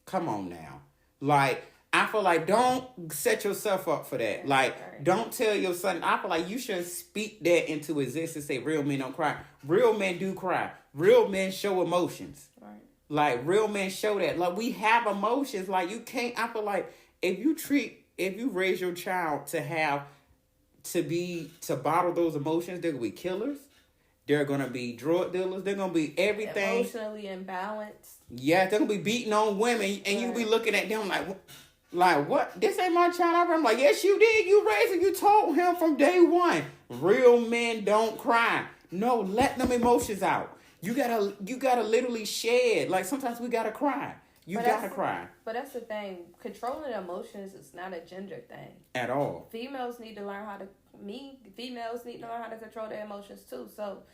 S1: Come on now. Like, I feel like don't set yourself up for that. Like, don't tell your son. I feel like you should speak that into existence. Say real men don't cry. Real men do cry. real men show emotions.
S2: Right.
S1: Like, real men show that. Like, we have emotions. Like, you can't, I feel like, if you raise your child to bottle those emotions, they're going to be killers. They're going to be drug dealers. They're going to be everything.
S2: Emotionally imbalanced.
S1: Yeah, they're going to be beating on women. And you be looking at them like, what? This ain't my child. I'm like, yes, you did. You raised him. You told him from day one. Real men don't cry. No, let them emotions out. You gotta literally shed. Like, sometimes we gotta cry. You gotta cry.
S2: But that's the thing. Controlling emotions is not a gender thing.
S1: At all.
S2: Females need to learn how to control their emotions too. So,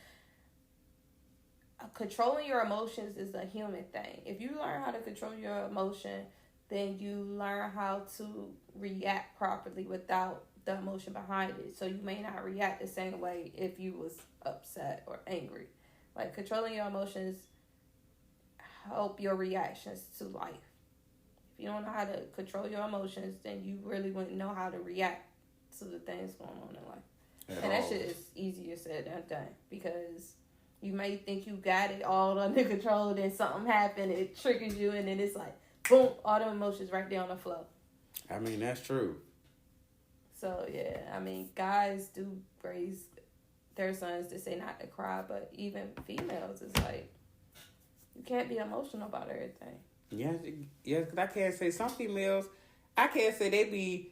S2: controlling your emotions is a human thing. If you learn how to control your emotion, then you learn how to react properly without the emotion behind it. So you may not react the same way if you was upset or angry. Like, controlling your emotions help your reactions to life. If you don't know how to control your emotions, then you really wouldn't know how to react to the things going on in life. And that shit is easier said than done, because you may think you got it all under control, then something happened, it triggers you, and then it's like, boom, all the emotions right there on the floor.
S1: I mean, that's true.
S2: So, yeah, I mean, guys do raise their sons to say not to cry, but even females, it's like, you can't be emotional about everything.
S1: Yeah, because I can't say some females, I can't say they be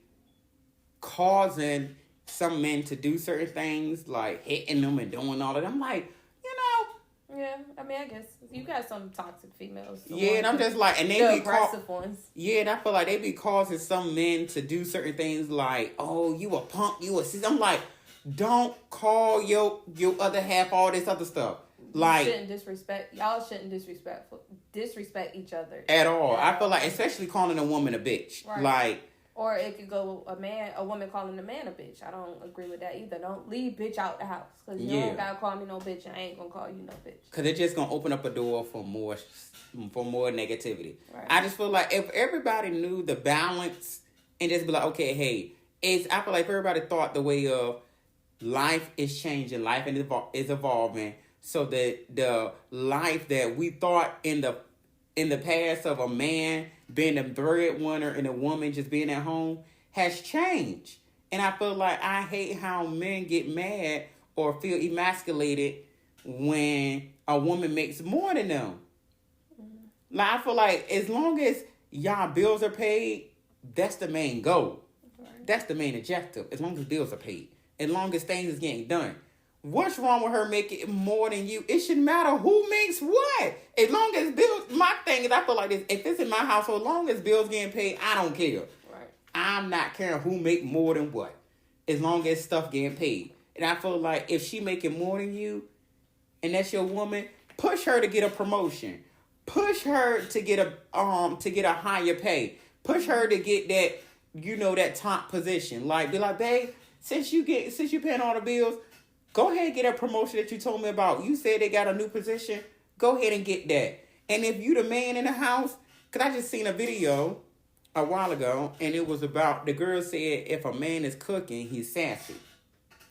S1: causing some men to do certain things, like hitting them and doing all of that. I'm like,
S2: Yeah, I mean, I guess you got some toxic females.
S1: Yeah, and I'm just like, and they
S2: the
S1: be
S2: aggressive ones.
S1: Yeah, and I feel like they be causing some men to do certain things, like, oh, you a punk, you a sis. I'm like, don't call your other half all this other stuff. Like,
S2: y'all shouldn't disrespect each other
S1: at all. I feel like, especially calling a woman a bitch,
S2: right.
S1: Like.
S2: Or it could go a woman calling a man a bitch. I don't agree with that either. Don't leave bitch out the house. Because you don't got to call me no bitch, and I ain't going to call you no bitch. Because
S1: it's just going to open up a door for more negativity.
S2: Right.
S1: I just feel like if everybody knew the balance and just be like, okay, hey, I feel like if everybody thought the way of life is changing, life is evolving, so that the life that we thought in the past of a man being the breadwinner and a woman just being at home has changed. And I feel like I hate how men get mad or feel emasculated when a woman makes more than them. Mm-hmm. Like, I feel like as long as y'all bills are paid, that's the main goal. Right. That's the main objective. As long as bills are paid. As long as things is getting done. What's wrong with her making more than you? It shouldn't matter who makes what. As long as bills, my thing is, I feel like this, if it's in my household, as long as bills getting paid, I don't care.
S2: Right.
S1: I'm not caring who make more than what. As long as stuff getting paid. And I feel like if she making more than you, and that's your woman, push her to get a promotion. Push her to get a higher pay. Push her to get that, that top position. Like, be like, babe, since you paying all the bills, go ahead and get a promotion that you told me about. You said they got a new position. Go ahead and get that. And if you the man in the house, because I just seen a video a while ago, and it was about, the girl said if a man is cooking, he's sassy.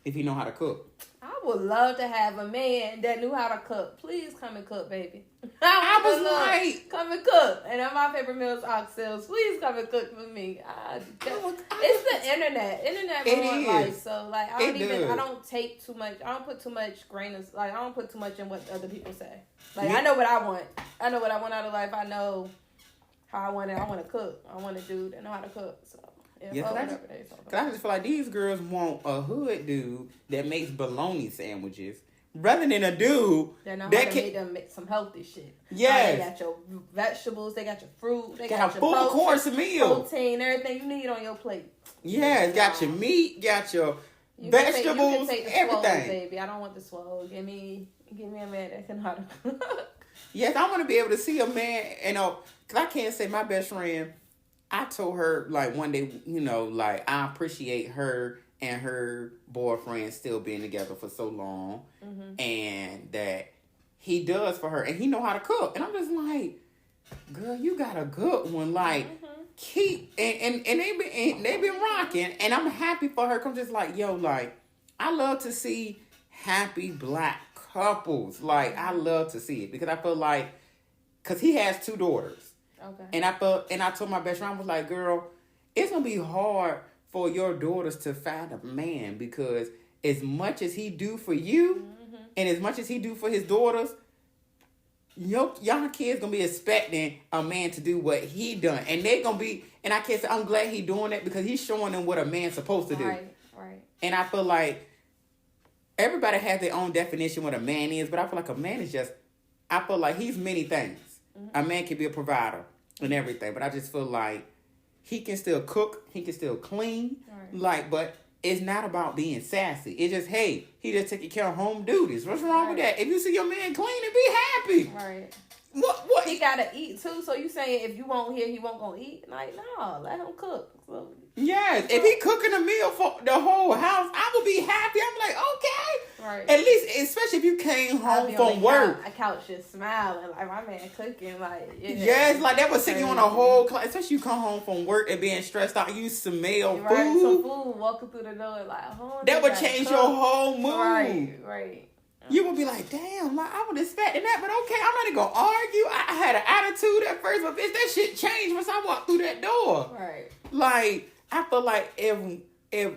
S1: If he know how to cook.
S2: I would love to have a man that knew how to cook. Please come and cook, baby.
S1: I was like,
S2: come and cook. And my favorite meal is oxtails. Please come and cook for me. It's the internet. Internet ruins life. So like, I don't take too much. I don't put too much I don't put too much in what other people say. Like, I know what I want. I know what I want out of life. I know how I want it. I want to cook. I want a dude that know how to cook. So. Yeah, cause
S1: I just feel like these girls want a hood dude that makes bologna sandwiches rather than a dude
S2: that know how to make them make some healthy shit.
S1: Yeah,
S2: they got your vegetables, they got your fruit, they
S1: got
S2: your
S1: full course meal,
S2: protein, everything you need on your plate.
S1: Yeah, it's got your meat, got your vegetables,
S2: you can take the
S1: everything.
S2: Swole, baby, I don't want the swole. Give me a man that can know how to cook.
S1: Yes, I want to be able to see a man, cause I can't say my best friend. I told her, like, one day, like, I appreciate her and her boyfriend still being together for so long. Mm-hmm. And that he does for her. And he know how to cook. And I'm just like, girl, you got a good one. Like, keep... And they've been rocking. And I'm happy for her. Because I'm just like, yo, like, I love to see happy black couples. Like, I love to see it because I feel like, because he has 2 daughters.
S2: Okay.
S1: And I told my best friend, I was like, girl, it's going to be hard for your daughters to find a man because as much as he do for you and as much as he do for his daughters, y'all kids going to be expecting a man to do what he done. And they going to be, and I can't say, I'm glad he doing that because he's showing them what a man's supposed to do.
S2: Right.
S1: And I feel like everybody has their own definition what a man is, but I feel like a man is just, I feel like he's many things. A man can be a provider and everything, but I just feel like he can still cook, he can still clean, like, but it's not about being sassy. It's just, hey, he just taking care of home duties. What's wrong with that? If you see your man clean, and be happy.
S2: Right.
S1: What?
S2: He gotta eat too. So you saying if you won't hear, he won't gonna eat? Like, no, let him cook. So,
S1: yes, if he cooking a meal for the whole house, I would be happy. I'm like, okay.
S2: Right.
S1: At least, especially if you came home from work.
S2: A couch just smiling, like my man cooking, like
S1: yes, like that was sitting on a whole class. Especially you come home from work and being stressed out, you smell food.
S2: Right, some food walking through the door, like
S1: that would change your whole mood.
S2: Right.
S1: You would be like, damn, like I was expecting that, but okay, I'm not even gonna argue. I had an attitude at first, but bitch, that shit changed once I walked through that door.
S2: Right.
S1: Like, I feel like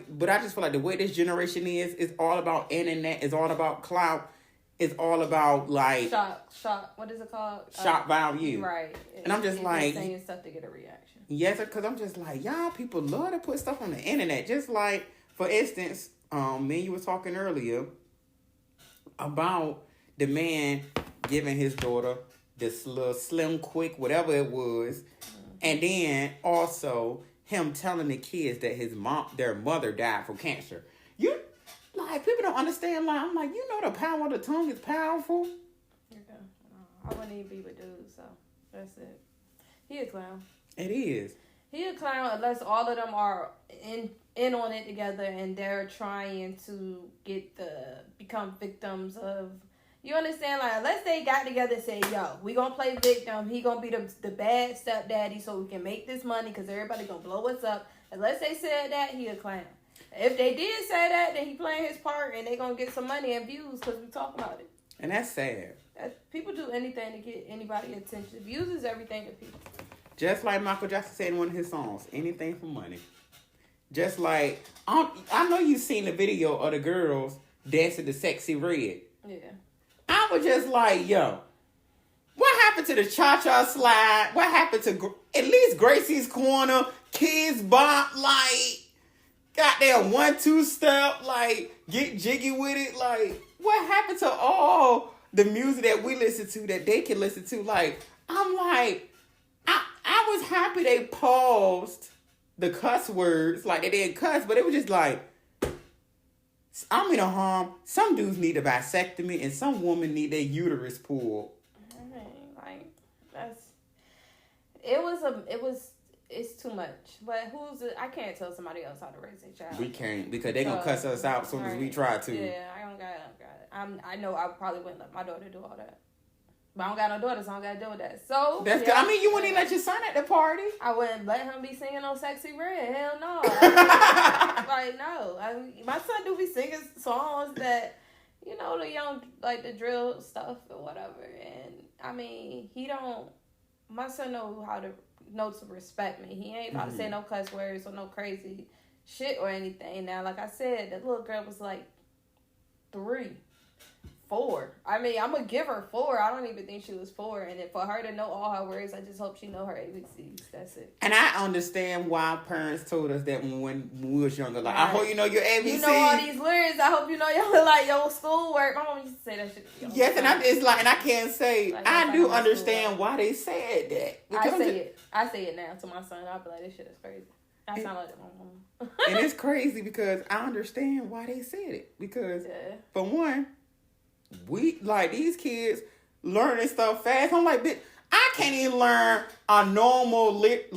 S1: but I just feel like the way this generation is, it's all about internet, it's all about clout, it's all about like
S2: shock. What is it called?
S1: Shock value.
S2: Right.
S1: And I'm just like
S2: saying stuff to get a reaction.
S1: Yes, because I'm just like, y'all people love to put stuff on the internet. Just like, for instance, me and you were talking earlier about the man giving his daughter this little slim quick, whatever it was, and then also him telling the kids that their mother died from cancer. You like people don't understand. Like I'm like, you know, the power of the tongue is powerful.
S2: I wouldn't even be with dudes, so that's it. He a clown.
S1: It is.
S2: He a clown unless all of them are in on it together and they're trying to become victims of, you understand? Like, unless they got together and say, yo, we gonna play victim, he gonna be the bad stepdaddy so we can make this money because everybody gonna blow us up. Unless they said that, he a clown. If they did say that, then he playing his part and they gonna get some money and views because we talk about it.
S1: And that's sad.
S2: People do anything to get anybody attention. Views is everything to people.
S1: Just like Michael Jackson said in one of his songs, anything for money. Just like, I know you've seen the video of the girls dancing to Sexy Red.
S2: Yeah.
S1: I was just like, yo, what happened to the cha-cha slide? What happened to at least Gracie's Corner, Kids Bop, like, goddamn 1-2 step, like, get jiggy with it? Like, what happened to all the music that we listen to that they can listen to? Like, I'm like, I was happy they paused the cuss words. Like, they didn't cuss, but it was just like, I'm in a harm. Some dudes need a vasectomy and some women need their uterus pulled.
S2: Like, it's too much. But I can't tell somebody else how to raise a child.
S1: We can't, because they gonna cuss us out as soon as we try to.
S2: Yeah, I don't got it. I know I probably wouldn't let my daughter do all that. But I don't got no daughters, so I don't got to deal with that. So
S1: that's good. I mean, you wouldn't even let your son at the party.
S2: I wouldn't let him be singing on Sexy Red. Hell no. Like, no. My son do be singing songs that, you know, the young, like the drill stuff or whatever. And, I mean, my son knows to respect me. He ain't about to say no cuss words or no crazy shit or anything. Now, like I said, the little girl was like 3. 4. I mean, I'm gonna give her 4. I don't even think she was 4. And for her to know all her words, I just hope she know her ABCs. That's it. And I
S1: understand why parents told us that when we was younger. Like, I hope you know your ABCs.
S2: You know all these lyrics. I hope you know your schoolwork. My mom used to say that shit.
S1: Yes, and I can't say like, I do understand why they said that.
S2: I say it now to my son. I'll be like, this shit is crazy. I sound like my mom.
S1: And it's crazy because I understand why they said it. Because for one, we like these kids learning stuff fast. I'm like, bitch, I can't even learn a normal lyric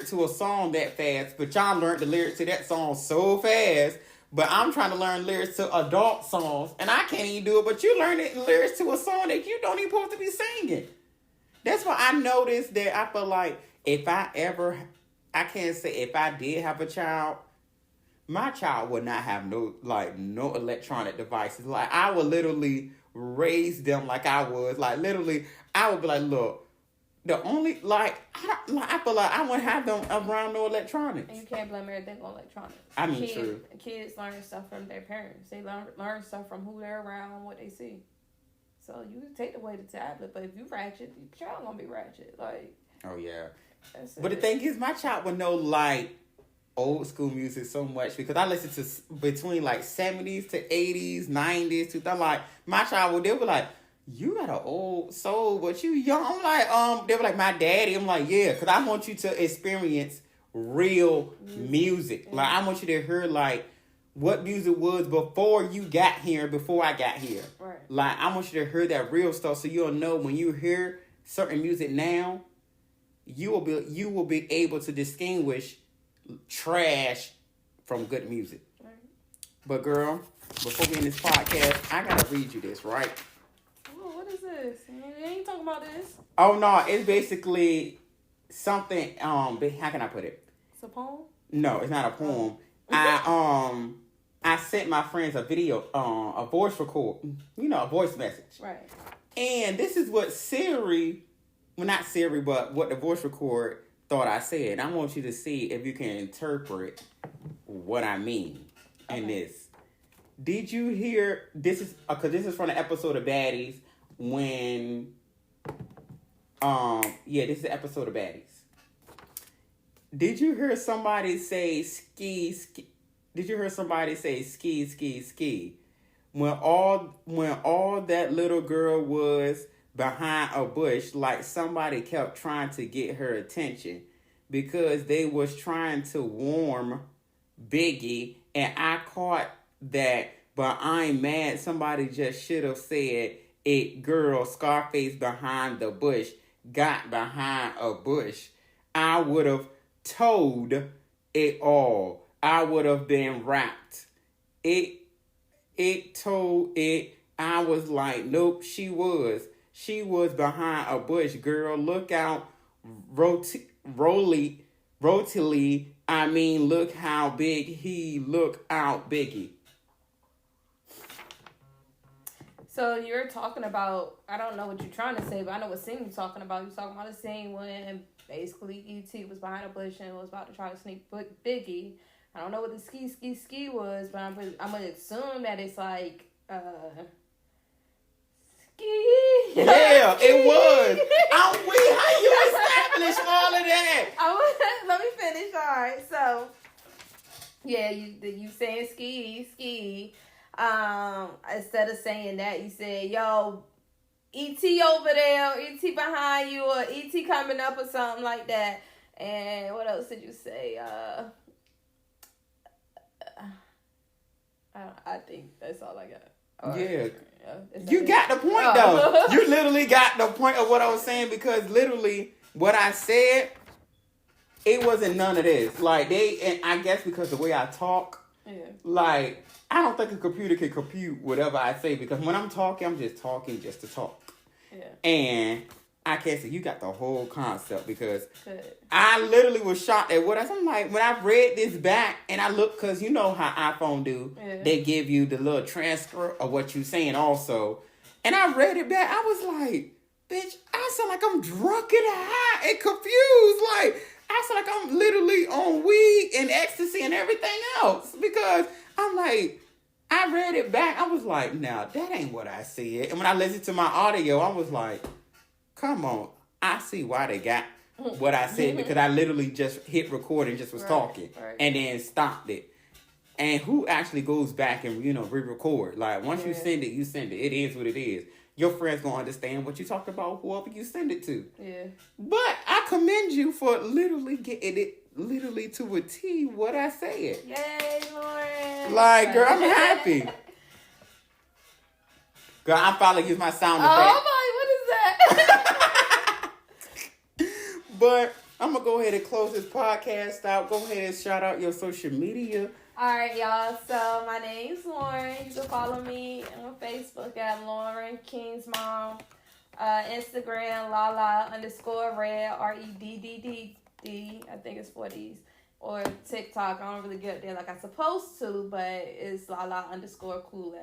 S1: to a song that fast. But y'all learned the lyrics to that song so fast. But I'm trying to learn lyrics to adult songs, and I can't even do it. But you learn lyrics to a song that you don't even supposed to be singing. That's why I noticed that I feel like if I did have a child, my child would not have no electronic devices. Like, I would literally raise them like I was. Like, literally, I would be like, look, the only, I feel like I wouldn't have them around no electronics.
S2: And you can't blame everything on electronics.
S1: I mean, true.
S2: Kids learn stuff from their parents. They learn stuff from who they're around, what they see. So you can take away the tablet, but if you ratchet, your child gonna be ratchet. Like,
S1: oh yeah. But the thing is, my child would know like old school music so much because I listen to between like 70s to 80s, 90s, 2000. Like, my child they were like, you got an old soul, but you young. I'm like, they were like, my daddy. I'm like, yeah, because I want you to experience real music. Like, I want you to hear like what music was before you got here, before I got here.
S2: Right.
S1: Like, I want you to hear that real stuff so you'll know when you hear certain music now, you will be able to distinguish trash from good music. Right. But girl, before we end this podcast, I gotta read you this, right?
S2: What is this? You ain't talking about this.
S1: Oh no, it's basically something. How can I put it?
S2: It's a poem.
S1: No, it's not a poem. I sent my friends a video, a voice record, a voice message.
S2: Right.
S1: And this is what Siri, well, not Siri, but what the voice record thought I said. I want you to see if you can interpret what I mean in this. Did you hear, this is, because this is from the episode of Baddies when, this is the episode of Baddies. Did you hear somebody say ski, ski? Did you hear somebody say ski, ski, ski? When all that little girl was behind a bush, like somebody kept trying to get her attention because they was trying to warm Biggie, and I caught that, but I'm mad. Somebody just should have said it. Girl, Scarface behind the bush, got behind a bush. I would have told it all. I would have been rapped. It told it. I was like, nope, she was behind a bush. Girl, look out, rotily. I mean, look how big he look out, Biggie.
S2: So you're talking about, I don't know what you're trying to say, but I know what scene you're talking about. You're talking about a scene when basically E.T. was behind a bush and was about to try to sneak Biggie. I don't know what the ski was, but I'm going to assume that it's like, ski.
S1: Yeah, it was. How you establish all of that?
S2: Let me finish. All right. So, yeah, you saying ski. Instead of saying that, you said, yo, E.T. over there, or E.T. behind you, or E.T. coming up, or something like that. And what else did you say? I think that's all I got.
S1: Yeah. You got the point, though. You literally got the point of what I was saying, because literally what I said, it wasn't none of this. Like, and I guess because the way I talk, like, I don't think a computer can compute whatever I say, because when I'm talking, I'm just talking just to talk. Yeah. And I can't say you got the whole concept, because I literally was shocked at what I'm like, when I read this back and I look, because you know how iPhone do, they give you the little transfer of what you're saying also. And I read it back, I was like, bitch, I sound like I'm drunk and high and confused. Like, I sound like I'm literally on weed and ecstasy and everything else, because I'm like, I read it back, I was like, nah, that ain't what I said. And when I listened to my audio, I was like, come on, I see why they got what I said, because I literally just hit record and just was talking and then stopped it. And who actually goes back and, re-record? Like, once you send it, you send it. It is what it is. Your friends gonna understand what you talked about, whoever you send it to. Yeah. But I commend you for literally getting it literally to a T what I said. Yay, Lauren. Like, girl, I'm happy. Girl, I finally use my sound effect.
S2: Oh my, what is that?
S1: But I'm going to go ahead and close this podcast out. Go ahead and shout out your social media.
S2: All right, y'all. So my name's Lauren. You can follow me on Facebook at Lauren King's Mom. Instagram, Lala_Red, REDDD. I think it's 4 Ds. or TikTok. I don't really get there like I'm supposed to, but it's Lala_Kool_Aid.